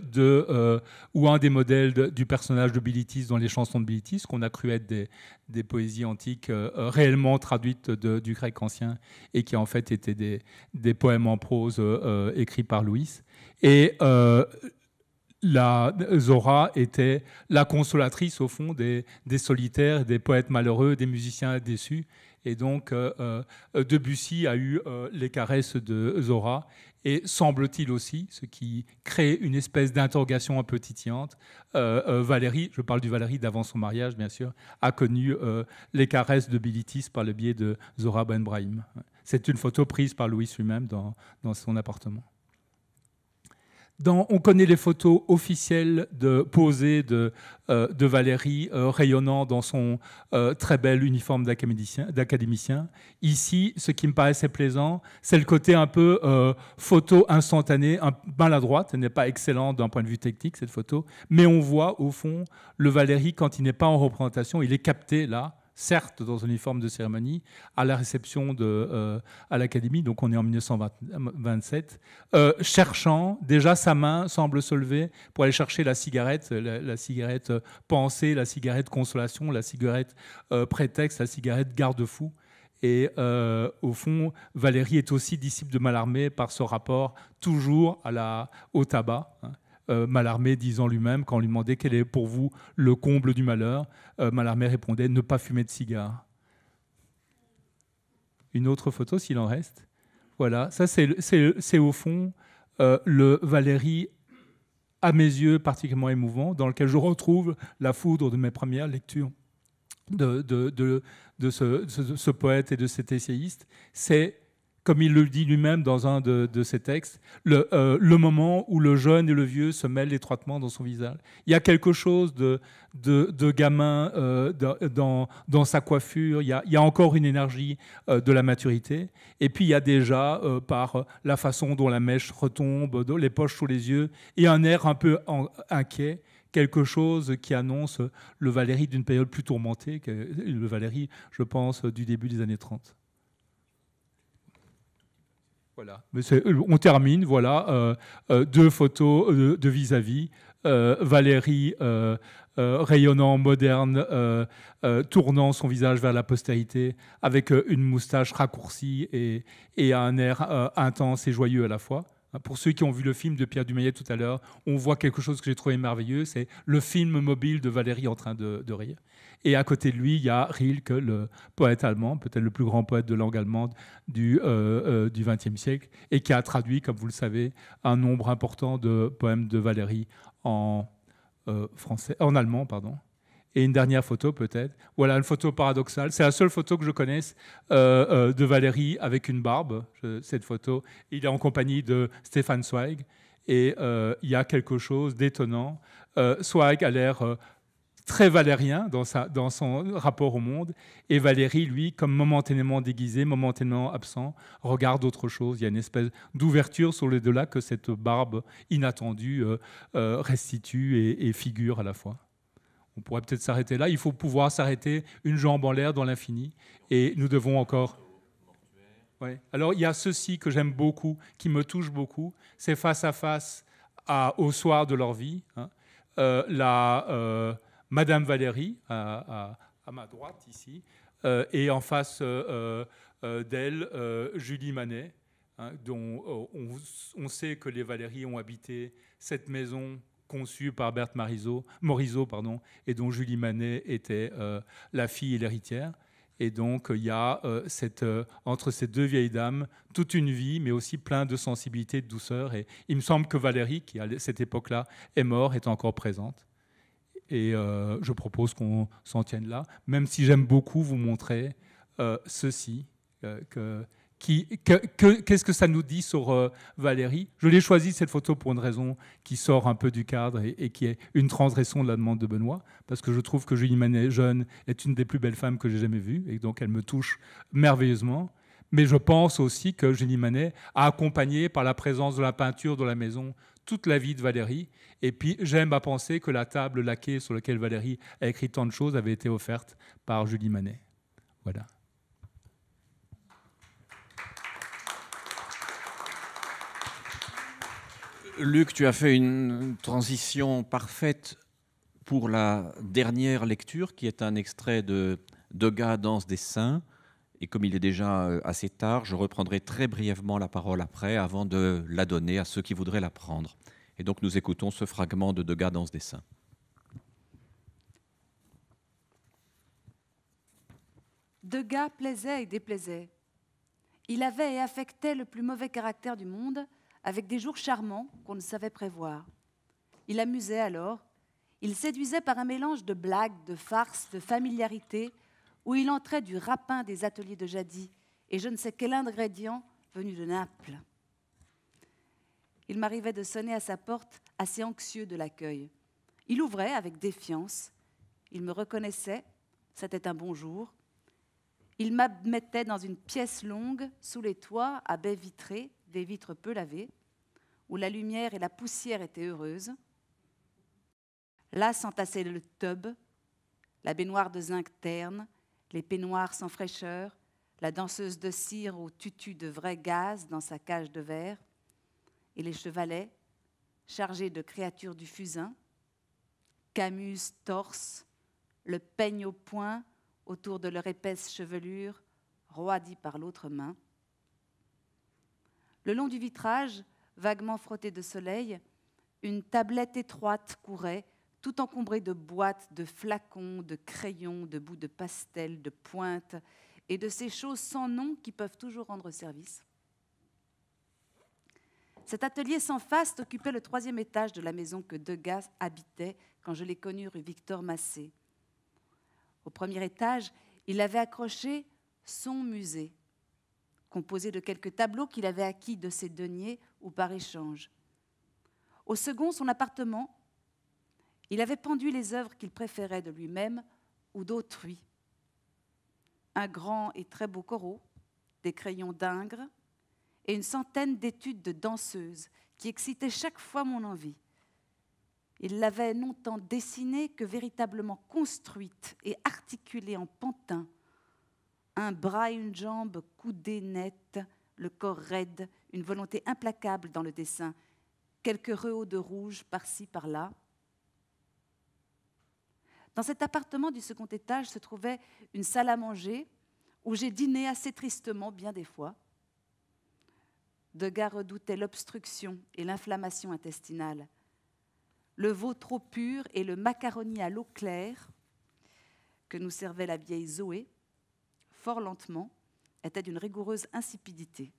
[SPEAKER 6] ou un des modèles du personnage de Bilitis dans les chansons de Bilitis, qu'on a cru être des poésies antiques réellement traduites du grec ancien et qui en fait étaient des poèmes en prose écrits par Louis. Et Zora était la consolatrice au fond des solitaires, des poètes malheureux, des musiciens déçus. Et donc Debussy a eu les caresses de Zora. Et semble-t-il aussi, ce qui crée une espèce d'interrogation un peu titillante, Valéry, je parle du Valéry d'avant son mariage bien sûr, a connu les caresses de Bilitis par le biais de Zora Ben Brahim. C'est une photo prise par Louis lui-même dans son appartement. On connaît les photos officielles posées de Valéry rayonnant dans son très bel uniforme d'académicien. Ici, ce qui me paraissait plaisant, c'est le côté un peu photo instantanée, maladroite. Elle n'est pas excellente d'un point de vue technique, cette photo, mais on voit au fond le Valéry, quand il n'est pas en représentation, il est capté là, certes dans un uniforme de cérémonie, à la réception à l'Académie, donc on est en 1927, cherchant, déjà sa main semble se lever pour aller chercher la cigarette pensée, la cigarette consolation, la cigarette prétexte, la cigarette garde-fou. Et au fond, Valéry est aussi disciple de Mallarmé par ce rapport toujours au tabac, hein. Mallarmé disant lui-même, quand on lui demandait quel est pour vous le comble du malheur, Mallarmé répondait « ne pas fumer de cigare ». Une autre photo, s'il en reste. Voilà, ça c'est au fond le Valéry, à mes yeux, particulièrement émouvant, dans lequel je retrouve la foudre de mes premières lectures de ce poète et de cet essayiste. C'est, comme il le dit lui-même dans un de ses textes, le moment où le jeune et le vieux se mêlent étroitement dans son visage. Il y a quelque chose de gamin dans sa coiffure, il y a encore une énergie de la maturité, et puis il y a déjà, par la façon dont la mèche retombe, les poches sous les yeux, et un air un peu inquiet, quelque chose qui annonce le Valéry d'une période plus tourmentée que le Valéry, je pense, du début des années 30. Voilà. Mais on termine, voilà, deux photos de vis-à-vis. Valéry rayonnant, moderne, tournant son visage vers la postérité, avec une moustache raccourcie et un air intense et joyeux à la fois. Pour ceux qui ont vu le film de Pierre Dumayet tout à l'heure, on voit quelque chose que j'ai trouvé merveilleux, c'est le film mobile de Valéry en train de rire. Et à côté de lui, il y a Rilke, le poète allemand, peut-être le plus grand poète de langue allemande du XXe siècle, et qui a traduit, comme vous le savez, un nombre important de poèmes de Valéry en allemand, pardon. Et une dernière photo peut-être. Voilà une photo paradoxale. C'est la seule photo que je connaisse de Valéry avec une barbe. Cette photo, il est en compagnie de Stefan Zweig. Et il y a quelque chose d'étonnant. Zweig a l'air très valérien dans son rapport au monde. Et Valéry, lui, comme momentanément déguisé, momentanément absent, regarde autre chose. Il y a une espèce d'ouverture sur les deux-là que cette barbe inattendue restitue et figure à la fois. On pourrait peut-être s'arrêter là. Il faut pouvoir s'arrêter une jambe en l'air dans l'infini. Et nous devons encore... Ouais. Alors, il y a ceci que j'aime beaucoup, qui me touche beaucoup. C'est face à face au soir de leur vie. Hein. Madame Valéry, à ma droite ici, et en face d'elle, Julie Manet, hein, dont on sait que les Valéry ont habité cette maison conçue par Berthe Morisot, et dont Julie Manet était la fille et l'héritière. Et donc, il y a entre ces deux vieilles dames toute une vie, mais aussi plein de sensibilité, de douceur. Et il me semble que Valérie, qui à cette époque-là est morte, est encore présente. Et je propose qu'on s'en tienne là, même si j'aime beaucoup vous montrer ceci. Qu'est-ce que ça nous dit sur Valérie? Je l'ai choisi, cette photo, pour une raison qui sort un peu du cadre et qui est une transgression de la demande de Benoît, parce que je trouve que Julie Manet, jeune, est une des plus belles femmes que j'ai jamais vues, et donc elle me touche merveilleusement. Mais je pense aussi que Julie Manet a accompagné, par la présence de la peinture dans la maison, toute la vie de Valérie. Et puis, j'aime à penser que la table laquée sur laquelle Valérie a écrit tant de choses avait été offerte par Julie Manet. Voilà.
[SPEAKER 3] Luc, tu as fait une transition parfaite pour la dernière lecture, qui est un extrait de Degas, Danse des Saints. Et comme il est déjà assez tard, je reprendrai très brièvement la parole après, avant de la donner à ceux qui voudraient la prendre. Et donc nous écoutons ce fragment de Degas, Danse des Saints.
[SPEAKER 2] Degas plaisait et déplaisait. Il avait et affectait le plus mauvais caractère du monde, avec des jours charmants qu'on ne savait prévoir. Il amusait alors, il séduisait par un mélange de blagues, de farces, de familiarité, où il entrait du rapin des ateliers de jadis et je ne sais quel ingrédient venu de Naples. Il m'arrivait de sonner à sa porte, assez anxieux de l'accueil. Il ouvrait avec défiance, il me reconnaissait, c'était un bonjour. Il m'admettait dans une pièce longue, sous les toits, à baies vitrées, des vitres peu lavées, où la lumière et la poussière étaient heureuses. Là s'entassait le tub, la baignoire de zinc terne, les peignoirs sans fraîcheur, la danseuse de cire au tutu de vrai gaz dans sa cage de verre, et les chevalets, chargés de créatures du fusain, Camus torse, le peigne au poing autour de leur épaisse chevelure, roidie par l'autre main. Le long du vitrage, vaguement frotté de soleil, une tablette étroite courait, tout encombrée de boîtes, de flacons, de crayons, de bouts de pastel, de pointes et de ces choses sans nom qui peuvent toujours rendre service. Cet atelier sans faste occupait le 3e étage de la maison que Degas habitait quand je l'ai connu rue Victor Massé. Au 1er étage, il avait accroché son musée, composé de quelques tableaux qu'il avait acquis de ses deniers ou par échange. Au 2nd, son appartement, il avait pendu les œuvres qu'il préférait de lui-même ou d'autrui. Un grand et très beau corot, des crayons d'Ingres et une centaine d'études de danseuses qui excitaient chaque fois mon envie. Il l'avait non tant dessinée que véritablement construite et articulée en pantin. Un bras et une jambe coudés nets, le corps raide, une volonté implacable dans le dessin, quelques rehautes de rouge par-ci, par-là. Dans cet appartement du 2nd étage se trouvait une salle à manger où j'ai dîné assez tristement bien des fois. Degas redoutait l'obstruction et l'inflammation intestinale. Le veau trop pur et le macaroni à l'eau claire que nous servait la vieille Zoé, fort lentement, était d'une rigoureuse insipidité.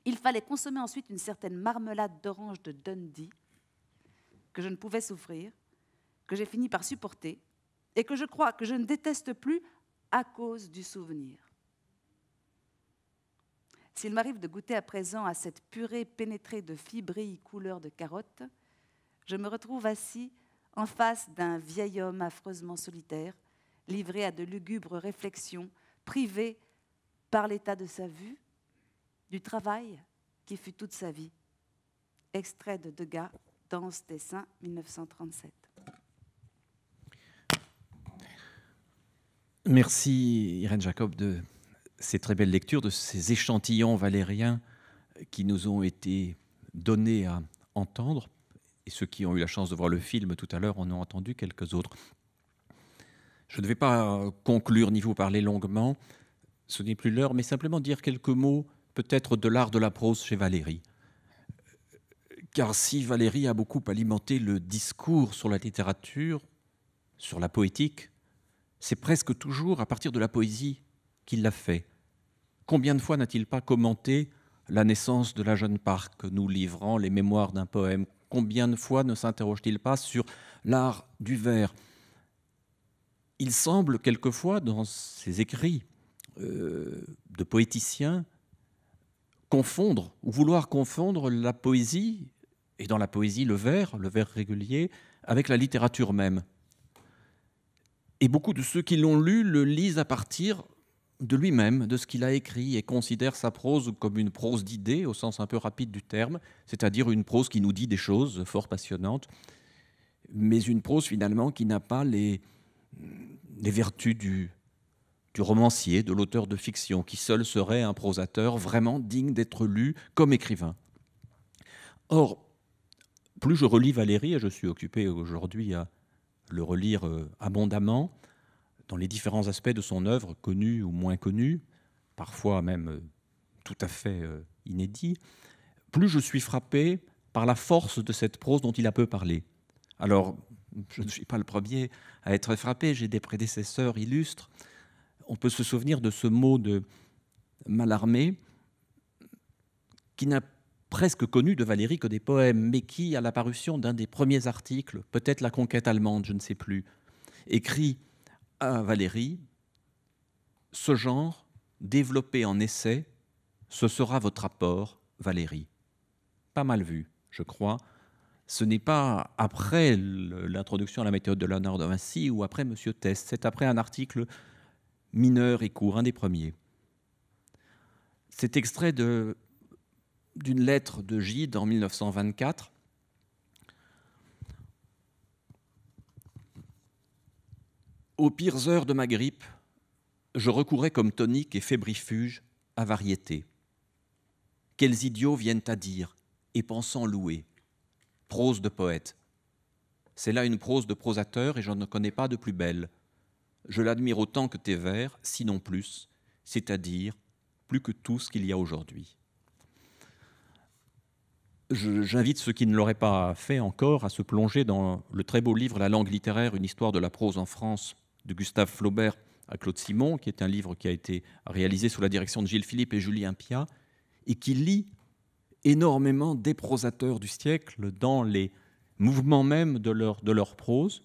[SPEAKER 2] Il fallait consommer ensuite une certaine marmelade d'orange de Dundee que je ne pouvais souffrir, que j'ai fini par supporter et que je crois que je ne déteste plus à cause du souvenir. S'il m'arrive de goûter à présent à cette purée pénétrée de fibrilles couleur de carotte, je me retrouve assis en face d'un vieil homme affreusement solitaire, livré à de lugubres réflexions, privé par l'état de sa vue, du travail qui fut toute sa vie. Extrait de Degas, Danse des Saints, 1937.
[SPEAKER 3] Merci Irène Jacob de ces très belles lectures, de ces échantillons valériens qui nous ont été donnés à entendre. Et ceux qui ont eu la chance de voir le film tout à l'heure en ont entendu quelques autres. Je ne vais pas conclure ni vous parler longuement, ce n'est plus l'heure, mais simplement dire quelques mots peut-être de l'art de la prose chez Valérie, car si Valéry a beaucoup alimenté le discours sur la littérature, sur la poétique, c'est presque toujours à partir de la poésie qu'il l'a fait. Combien de fois n'a-t-il pas commenté la naissance de la jeune Parc, nous livrant les mémoires d'un poème? Combien de fois ne s'interroge-t-il pas sur l'art du vers? Il semble quelquefois, dans ses écrits de poéticiens, confondre ou vouloir confondre la poésie, et dans la poésie le vers régulier, avec la littérature même. Et beaucoup de ceux qui l'ont lu le lisent à partir de lui-même, de ce qu'il a écrit, et considèrent sa prose comme une prose d'idées, au sens un peu rapide du terme, c'est-à-dire une prose qui nous dit des choses fort passionnantes, mais une prose finalement qui n'a pas les vertus du romancier, de l'auteur de fiction, qui seul serait un prosateur vraiment digne d'être lu comme écrivain. Or, plus je relis Valéry, et je suis occupé aujourd'hui à le relire abondamment, dans les différents aspects de son œuvre, connus ou moins connus, parfois même tout à fait inédits, plus je suis frappé par la force de cette prose dont il a peu parlé. Alors, je ne suis pas le premier à être frappé, j'ai des prédécesseurs illustres. On peut se souvenir de ce mot de Mallarmé, qui n'a presque connu de Valéry que des poèmes, mais qui, à la parution d'un des premiers articles, peut-être La conquête allemande, je ne sais plus, écrit à Valéry: ce genre, développé en essai, ce sera votre apport, Valéry. Pas mal vu, je crois. Ce n'est pas après l'introduction à la méthode de Léonard de Vinci ou après Monsieur Test, c'est après un article mineur et court, un des premiers. C'est extrait d'une lettre de Gide en 1924. Aux pires heures de ma grippe, je recourais comme tonique et fébrifuge à variété. Quels idiots viennent à dire, et pensant louer. Prose de poète. C'est là une prose de prosateur et je ne connais pas de plus belle. Je l'admire autant que tes vers, sinon plus, c'est-à-dire plus que tout ce qu'il y a aujourd'hui. J'invite ceux qui ne l'auraient pas fait encore à se plonger dans le très beau livre « La langue littéraire, une histoire de la prose en France » de Gustave Flaubert à Claude Simon, qui est un livre qui a été réalisé sous la direction de Gilles Philippe et Julien Piat, et qui lit énormément des prosateurs du siècle dans les mouvements même de leur prose.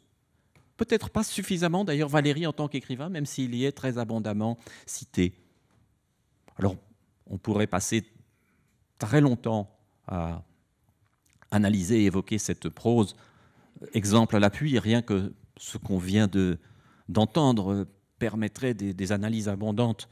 [SPEAKER 3] Peut-être pas suffisamment, d'ailleurs, Valéry en tant qu'écrivain, même s'il y est très abondamment cité. Alors, on pourrait passer très longtemps à analyser et évoquer cette prose, exemple à l'appui, et rien que ce qu'on vient d'entendre permettrait des analyses abondantes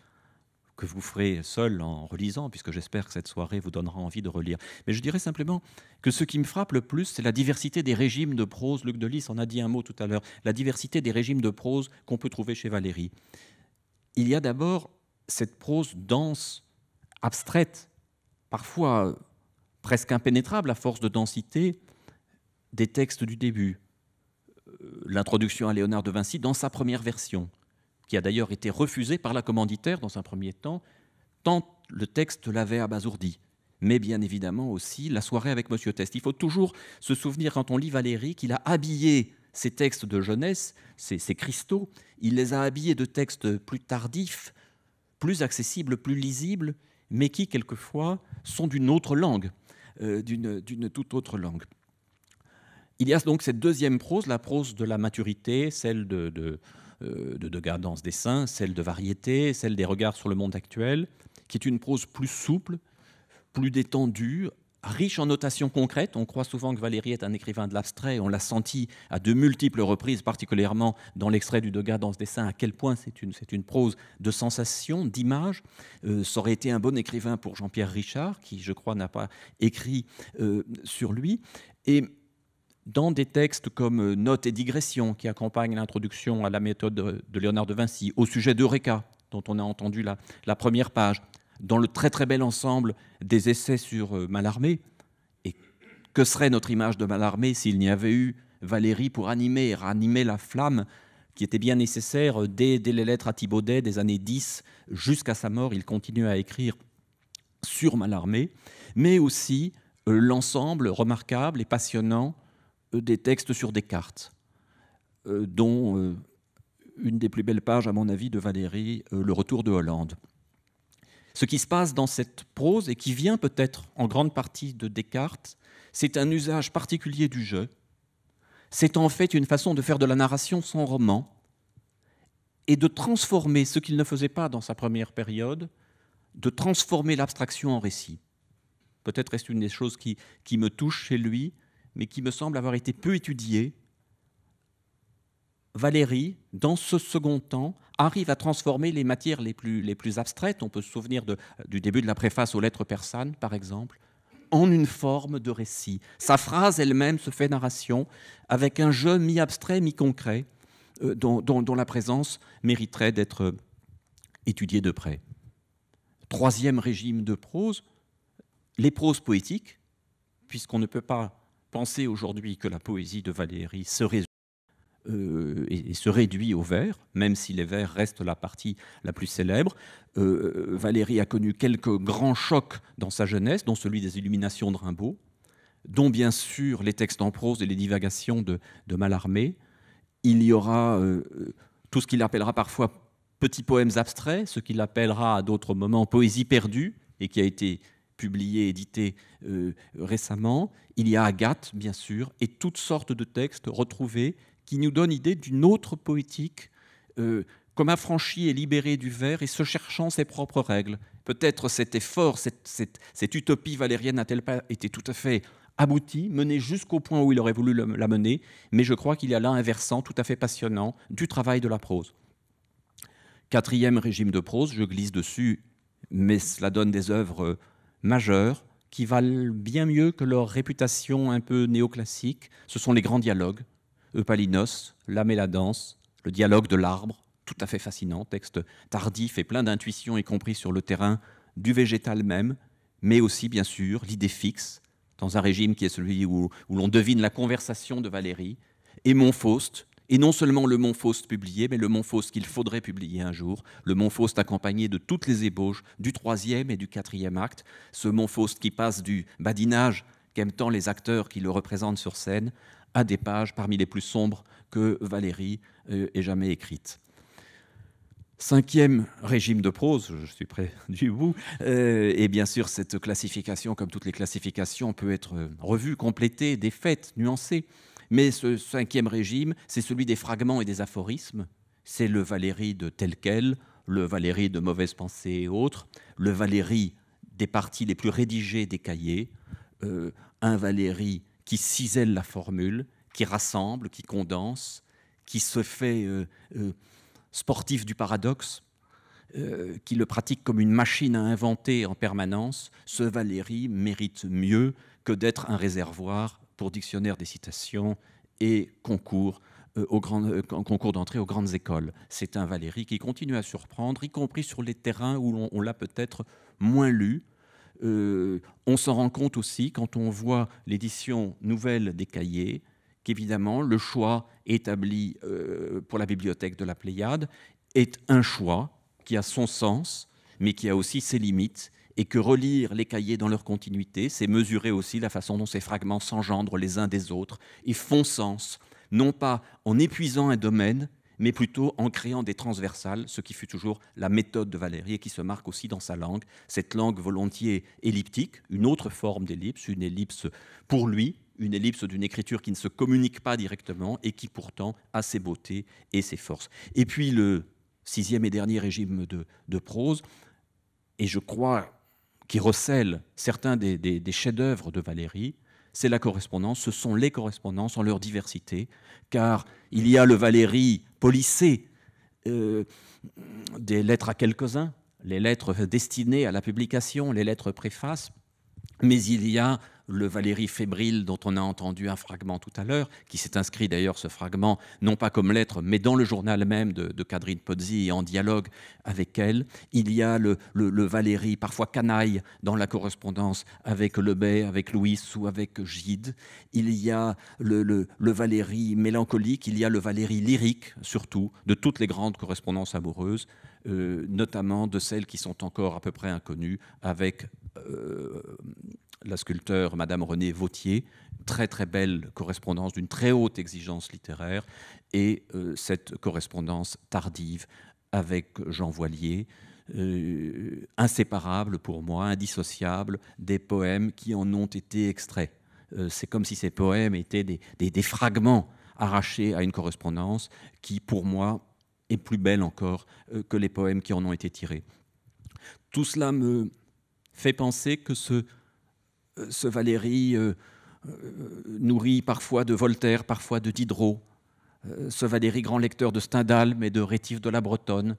[SPEAKER 3] que vous ferez seul en relisant, puisque j'espère que cette soirée vous donnera envie de relire. Mais je dirais simplement que ce qui me frappe le plus, c'est la diversité des régimes de prose. Luc Delis en a dit un mot tout à l'heure, la diversité des régimes de prose qu'on peut trouver chez Valéry. Il y a d'abord cette prose dense, abstraite, parfois presque impénétrable à force de densité, des textes du début. L'introduction à Léonard de Vinci dans sa première version, qui a d'ailleurs été refusée par la commanditaire dans un premier temps, tant le texte l'avait abasourdi. Mais bien évidemment aussi la soirée avec Monsieur Test. Il faut toujours se souvenir, quand on lit Valéry, qu'il a habillé ces textes de jeunesse, ces cristaux, il les a habillés de textes plus tardifs, plus accessibles, plus lisibles, mais qui, quelquefois, sont d'une autre langue, d'une toute autre langue. Il y a donc cette deuxième prose, la prose de la maturité, celle de Degas Dessein, celle de variété, celle des regards sur le monde actuel, qui est une prose plus souple, plus détendue, riche en notations concrètes. On croit souvent que Valéry est un écrivain de l'abstrait. On l'a senti à de multiples reprises, particulièrement dans l'extrait du Degas Dessein, à quel point c'est une prose de sensation, d'image. Ça aurait été un bon écrivain pour Jean-Pierre Richard, qui, je crois, n'a pas écrit sur lui. Et dans des textes comme Notes et digressions, qui accompagnent l'introduction à la méthode de Léonard de Vinci, au sujet d'Eureka, dont on a entendu la première page, dans le très très bel ensemble des essais sur Mallarmé. Et que serait notre image de Mallarmé s'il n'y avait eu Valéry pour ranimer la flamme qui était bien nécessaire dès les lettres à Thibaudet des années 10 jusqu'à sa mort. Il continue à écrire sur Mallarmé, mais aussi l'ensemble remarquable et passionnant des textes sur Descartes, dont une des plus belles pages, à mon avis, de Valéry, Le Retour de Hollande. Ce qui se passe dans cette prose, et qui vient peut-être en grande partie de Descartes, c'est un usage particulier du jeu. C'est en fait une façon de faire de la narration son roman et de transformer ce qu'il ne faisait pas dans sa première période, de transformer l'abstraction en récit. Peut-être est-ce une des choses qui me touche chez lui, mais qui me semble avoir été peu étudiée. Valéry, dans ce second temps, arrive à transformer les matières les plus abstraites, on peut se souvenir du début de la préface aux lettres persanes, par exemple, en une forme de récit. Sa phrase elle-même se fait narration, avec un jeu mi-abstrait, mi-concret, dont la présence mériterait d'être étudiée de près. Troisième régime de prose, les proses poétiques, puisqu'on ne peut pas penser aujourd'hui que la poésie de Valéry se résume et se réduit aux vers, même si les vers restent la partie la plus célèbre. Valéry a connu quelques grands chocs dans sa jeunesse, dont celui des Illuminations de Rimbaud, dont bien sûr les textes en prose et les divagations de Mallarmé. Il y aura tout ce qu'il appellera parfois petits poèmes abstraits, ce qu'il appellera à d'autres moments poésie perdue, et qui a été publié, édité récemment. Il y a Agathe, bien sûr, et toutes sortes de textes retrouvés qui nous donnent l'idée d'une autre poétique, comme affranchie et libérée du vers et se cherchant ses propres règles. Peut-être cet effort, cette utopie valérienne n'a-t-elle pas été tout à fait aboutie, menée jusqu'au point où il aurait voulu la mener, mais je crois qu'il y a là un versant tout à fait passionnant du travail de la prose. Quatrième régime de prose, je glisse dessus, mais cela donne des œuvres majeures qui valent bien mieux que leur réputation un peu néoclassique. Ce sont les grands dialogues, Eupalinos, L'âme et la danse, le dialogue de l'arbre, tout à fait fascinant, texte tardif et plein d'intuitions, y compris sur le terrain du végétal même, mais aussi, bien sûr, l'idée fixe, dans un régime qui est celui où l'on devine la conversation de Valéry, et Montfaust, et non seulement le Montfaust publié, mais le Montfaust qu'il faudrait publier un jour, le Montfaust accompagné de toutes les ébauches du 3e et du 4e acte, ce Montfaust qui passe du badinage qu'aiment tant les acteurs qui le représentent sur scène, à des pages parmi les plus sombres que Valéry ait jamais écrites. Cinquième régime de prose, je suis près du bout, et bien sûr cette classification, comme toutes les classifications, peut être revue, complétée, défaite, nuancée. Mais ce cinquième régime, c'est celui des fragments et des aphorismes. C'est le Valéry de tel quel, le Valéry de mauvaise pensée et autres, le Valéry des parties les plus rédigées des cahiers, un Valéry qui cisèle la formule, qui rassemble, qui condense, qui se fait sportif du paradoxe, qui le pratique comme une machine à inventer en permanence. Ce Valéry mérite mieux que d'être un réservoir pour dictionnaire des citations et concours d'entrée aux grandes écoles. C'est un Valéry qui continue à surprendre, y compris sur les terrains où on l'a peut-être moins lu. On s'en rend compte aussi quand on voit l'édition nouvelle des cahiers, qu'évidemment le choix établi pour la bibliothèque de la Pléiade est un choix qui a son sens, mais qui a aussi ses limites, et que relire les cahiers dans leur continuité, c'est mesurer aussi la façon dont ces fragments s'engendrent les uns des autres et font sens, non pas en épuisant un domaine, mais plutôt en créant des transversales, ce qui fut toujours la méthode de Valéry et qui se marque aussi dans sa langue, cette langue volontiers elliptique, une autre forme d'ellipse, une ellipse pour lui, une ellipse d'une écriture qui ne se communique pas directement et qui pourtant a ses beautés et ses forces. Et puis le sixième et dernier régime de prose, et je crois qui recèle certains des chefs-d'œuvre de Valéry, c'est la correspondance, ce sont les correspondances en leur diversité, car il y a le Valéry policé des lettres à quelques-uns, les lettres destinées à la publication, les lettres préfaces, mais il y a le Valéry fébrile dont on a entendu un fragment tout à l'heure, qui s'est inscrit d'ailleurs ce fragment, non pas comme lettre, mais dans le journal même de Cadrine Pozzi et en dialogue avec elle. Il y a le Valéry parfois canaille dans la correspondance avec Lebet, avec Louis ou avec Gide. Il y a le Valéry mélancolique, il y a le Valéry lyrique surtout, de toutes les grandes correspondances amoureuses, notamment de celles qui sont encore à peu près inconnues avec la sculpteure Madame Renée Vautier, très très belle correspondance d'une très haute exigence littéraire, et cette correspondance tardive avec Jean Voilier, inséparable pour moi, indissociable des poèmes qui en ont été extraits. C'est comme si ces poèmes étaient des fragments arrachés à une correspondance qui, pour moi, est plus belle encore que les poèmes qui en ont été tirés. Tout cela me fait penser que ce Valéry nourri parfois de Voltaire, parfois de Diderot, ce Valéry grand lecteur de Stendhal, mais de Rétif de la Bretonne,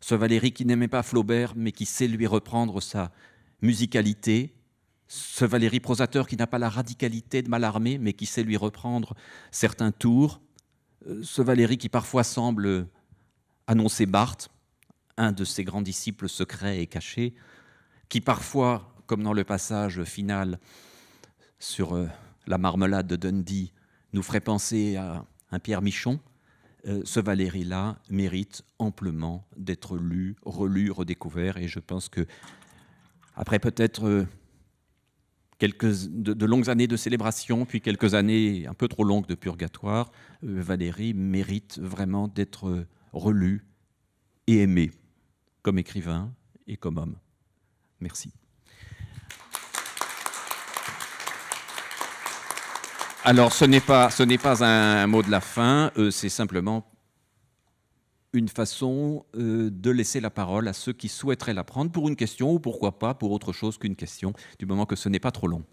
[SPEAKER 3] ce Valéry qui n'aimait pas Flaubert, mais qui sait lui reprendre sa musicalité, ce Valéry prosateur qui n'a pas la radicalité de Mallarmé, mais qui sait lui reprendre certains tours, ce Valéry qui parfois semble annoncer Barthes, un de ses grands disciples secrets et cachés, qui parfois, comme dans le passage final sur la marmelade de Dundee, nous ferait penser à un Pierre Michon. Ce Valéry-là mérite amplement d'être lu, relu, redécouvert, et je pense que après peut-être de longues années de célébration, puis quelques années un peu trop longues de purgatoire, Valéry mérite vraiment d'être relu et aimé comme écrivain et comme homme. Merci. Alors, ce n'est pas un mot de la fin, c'est simplement une façon de laisser la parole à ceux qui souhaiteraient la prendre pour une question, ou pourquoi pas pour autre chose qu'une question, du moment que ce n'est pas trop long.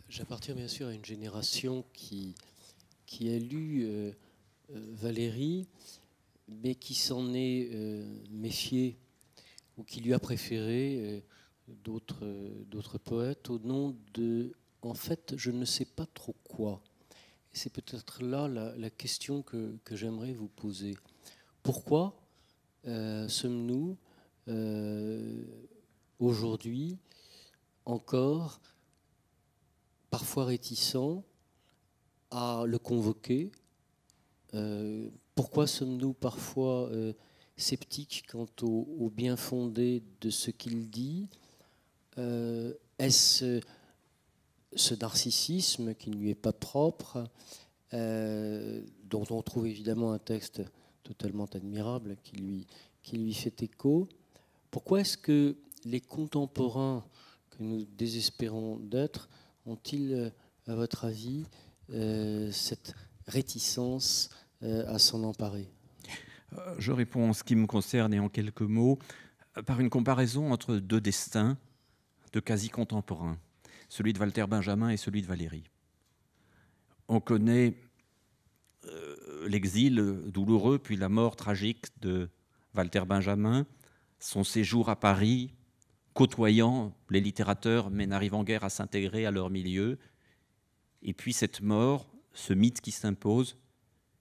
[SPEAKER 7] J'appartiens bien sûr à une génération qui a lu Valéry, mais qui s'en est méfié, ou qui lui a préféré d'autres poètes au nom de, en fait, je ne sais pas trop quoi. C'est peut-être là la question que j'aimerais vous poser. Pourquoi sommes-nous aujourd'hui encore parfois réticents à le convoquer? Pourquoi sommes-nous parfois sceptiques quant au bien fondé de ce qu'il dit? Est-ce ce narcissisme qui ne lui est pas propre, dont on trouve évidemment un texte totalement admirable qui lui fait écho? Pourquoi est-ce que les contemporains que nous désespérons d'être ont-ils, à votre avis, cette réticence à s'en emparer?
[SPEAKER 3] Je réponds en ce qui me concerne et en quelques mots par une comparaison entre deux destins de quasi contemporains, celui de Walter Benjamin et celui de Valéry. On connaît l'exil douloureux puis la mort tragique de Walter Benjamin, son séjour à Paris, côtoyant les littérateurs mais n'arrivant guère à s'intégrer à leur milieu, et puis cette mort, ce mythe qui s'impose,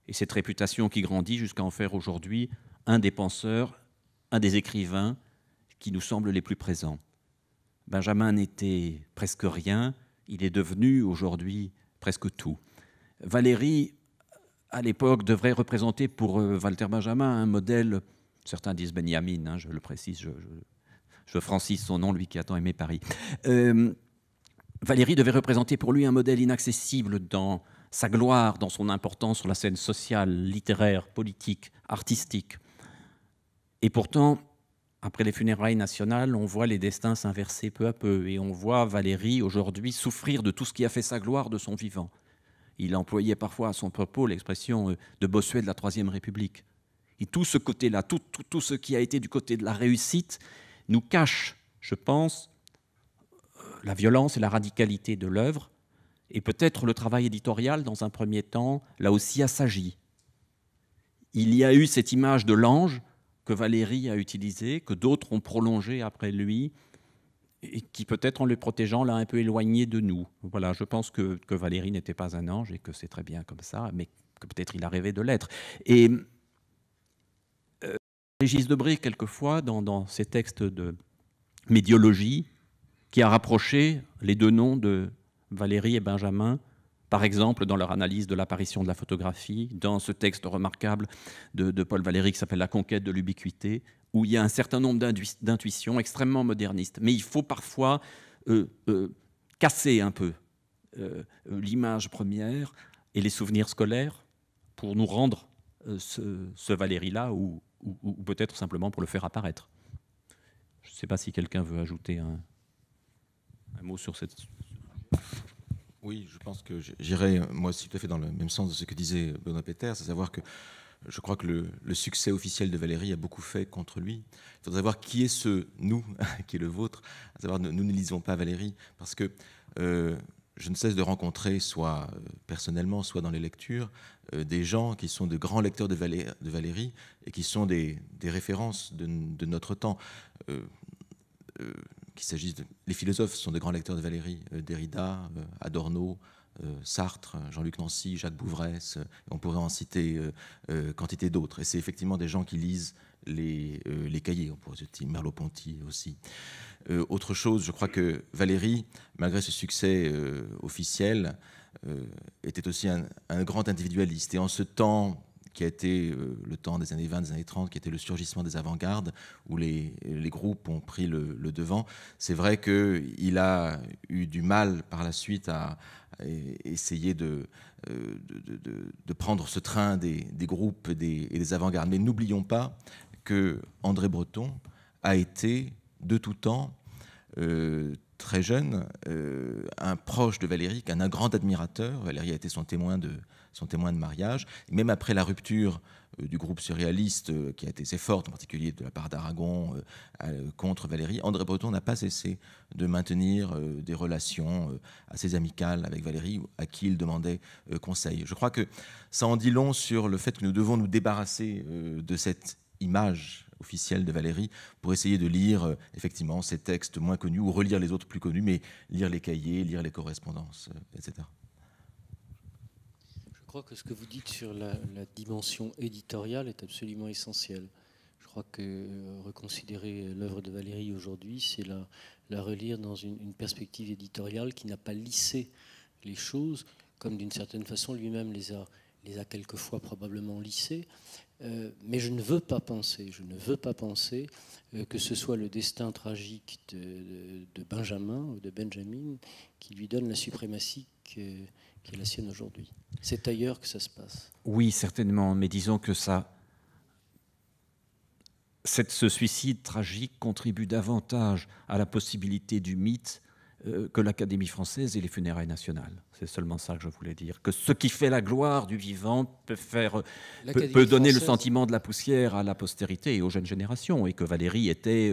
[SPEAKER 3] et cette réputation qui grandit jusqu'à en faire aujourd'hui un des penseurs, un des écrivains qui nous semblent les plus présents. Benjamin n'était presque rien, il est devenu aujourd'hui presque tout. Valéry, à l'époque, devrait représenter pour Walter Benjamin un modèle, certains disent Benjamin, je le précise, je francise son nom, lui qui a tant aimé Paris. Valéry devait représenter pour lui un modèle inaccessible dans sa gloire, dans son importance sur la scène sociale, littéraire, politique, artistique. Et pourtant, après les funérailles nationales, on voit les destins s'inverser peu à peu, et on voit Valéry aujourd'hui souffrir de tout ce qui a fait sa gloire de son vivant. Il employait parfois à son propos l'expression de Bossuet de la Troisième République. Et tout ce côté-là, tout ce qui a été du côté de la réussite, nous cache, je pense, la violence et la radicalité de l'œuvre, et peut-être le travail éditorial, dans un premier temps, là aussi assagi. Il y a eu cette image de l'ange que Valéry a utilisée, que d'autres ont prolongée après lui, et qui peut-être en le protégeant l'a un peu éloigné de nous. Voilà, je pense que Valéry n'était pas un ange et que c'est très bien comme ça, mais que peut-être il a rêvé de l'être. Et Régis Debray, quelquefois, dans ses textes de médiologie, qui a rapproché les deux noms de Valéry et Benjamin, par exemple dans leur analyse de l'apparition de la photographie, dans ce texte remarquable de Paul Valéry qui s'appelle « La conquête de l'ubiquité », où il y a un certain nombre d'intuitions extrêmement modernistes. Mais il faut parfois casser un peu l'image première et les souvenirs scolaires pour nous rendre ce Valéry-là, ou peut-être simplement pour le faire apparaître. Je ne sais pas si quelqu'un veut ajouter un mot sur cette...
[SPEAKER 4] Oui, je pense que j'irai, moi aussi, tout à fait dans le même sens de ce que disait Benoît Peter, c'est savoir que je crois que le succès officiel de Valéry a beaucoup fait contre lui. Il faudrait savoir qui est ce « nous » qui est le vôtre, à savoir nous ne lisons pas Valéry, parce que je ne cesse de rencontrer, soit personnellement, soit dans les lectures, des gens qui sont de grands lecteurs de Valéry et qui sont des références de notre temps. Qu'il s'agisse les philosophes sont de grands lecteurs de Valéry, Derrida, Adorno, Sartre, Jean-Luc Nancy, Jacques Bouvresse, on pourrait en citer quantité d'autres. Et c'est effectivement des gens qui lisent les cahiers, on pourrait citer Merleau-Ponty aussi. Autre chose, je crois que Valéry, malgré ce succès officiel, était aussi un grand individualiste. Et en ce temps qui a été le temps des années 20, des années 30, qui était le surgissement des avant-gardes, où les groupes ont pris le devant. C'est vrai qu'il a eu du mal par la suite à essayer de prendre ce train des groupes et des avant-gardes. Mais n'oublions pas que André Breton a été, de tout temps, très jeune, un proche de Valéry, un grand admirateur. Valéry a été son témoin de mariage. Et même après la rupture du groupe surréaliste, qui a été assez forte, en particulier de la part d'Aragon, contre Valéry, André Breton n'a pas cessé de maintenir des relations assez amicales avec Valéry, à qui il demandait conseil. Je crois que ça en dit long sur le fait que nous devons nous débarrasser de cette image officielle de Valéry pour essayer de lire effectivement ces textes moins connus ou relire les autres plus connus, mais lire les cahiers, lire les correspondances, etc.
[SPEAKER 7] Je crois que ce que vous dites sur la dimension éditoriale est absolument essentiel. Je crois que reconsidérer l'œuvre de Valéry aujourd'hui, c'est la relire dans une perspective éditoriale qui n'a pas lissé les choses, comme d'une certaine façon lui-même les a quelquefois probablement lissées. Mais je ne veux pas penser que ce soit le destin tragique de Benjamin ou de Benjamin qui lui donne la suprématie qui est la sienne aujourd'hui. C'est ailleurs que ça se passe.
[SPEAKER 3] Oui, certainement, mais disons que ce suicide tragique contribue davantage à la possibilité du mythe que l'Académie française et les funérailles nationales. C'est seulement ça que je voulais dire. Que ce qui fait la gloire du vivant peut donner le sentiment de la poussière à la postérité et aux jeunes générations. Et que Valéry était,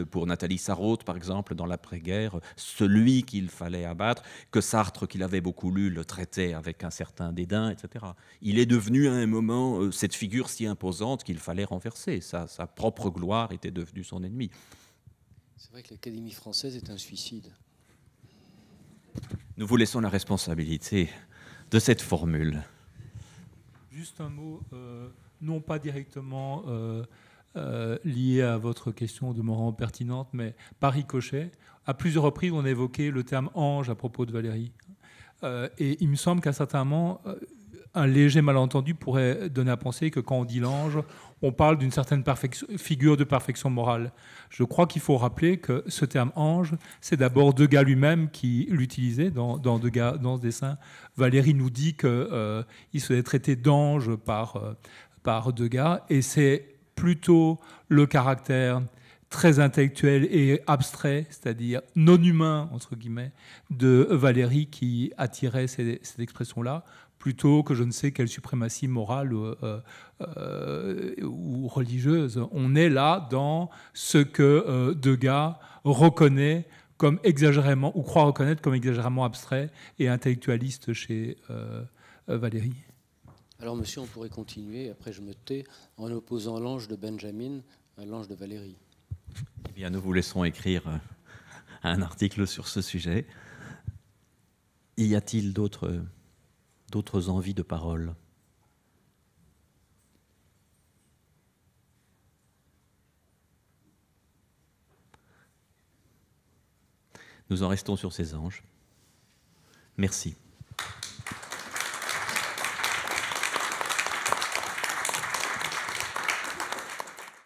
[SPEAKER 3] pour Nathalie Sarraute, par exemple, dans l'après-guerre, celui qu'il fallait abattre, que Sartre, qu'il avait beaucoup lu, le traitait avec un certain dédain, etc. Il est devenu à un moment cette figure si imposante qu'il fallait renverser. Sa propre gloire était devenue son ennemi.
[SPEAKER 7] C'est vrai que l'Académie française est un suicide.
[SPEAKER 3] Nous vous laissons la responsabilité de cette formule.
[SPEAKER 6] Juste un mot, non pas directement lié à votre question de me pertinente, mais par ricochet. À plusieurs reprises, on a évoqué le terme ange à propos de Valéry. Et il me semble qu'à certains moments, un léger malentendu pourrait donner à penser que quand on dit l'ange, on parle d'une certaine figure de perfection morale. Je crois qu'il faut rappeler que ce terme ange, c'est d'abord Degas lui-même qui l'utilisait dans ce dessin. Valéry nous dit qu'il se fait traiter d'ange par Degas, et c'est plutôt le caractère très intellectuel et abstrait, c'est-à-dire non humain, entre guillemets, de Valéry qui attirait cette expression-là, plutôt que je ne sais quelle suprématie morale ou religieuse. On est là dans ce que Degas reconnaît comme exagérément, ou croit reconnaître comme exagérément abstrait et intellectualiste chez Valéry.
[SPEAKER 7] Alors, monsieur, on pourrait continuer, après je me tais, en opposant l'ange de Benjamin à l'ange de Valéry.
[SPEAKER 3] Eh bien, nous vous laissons écrire un article sur ce sujet. Y a-t-il d'autres envies de parole ? Nous en restons sur ces anges. Merci.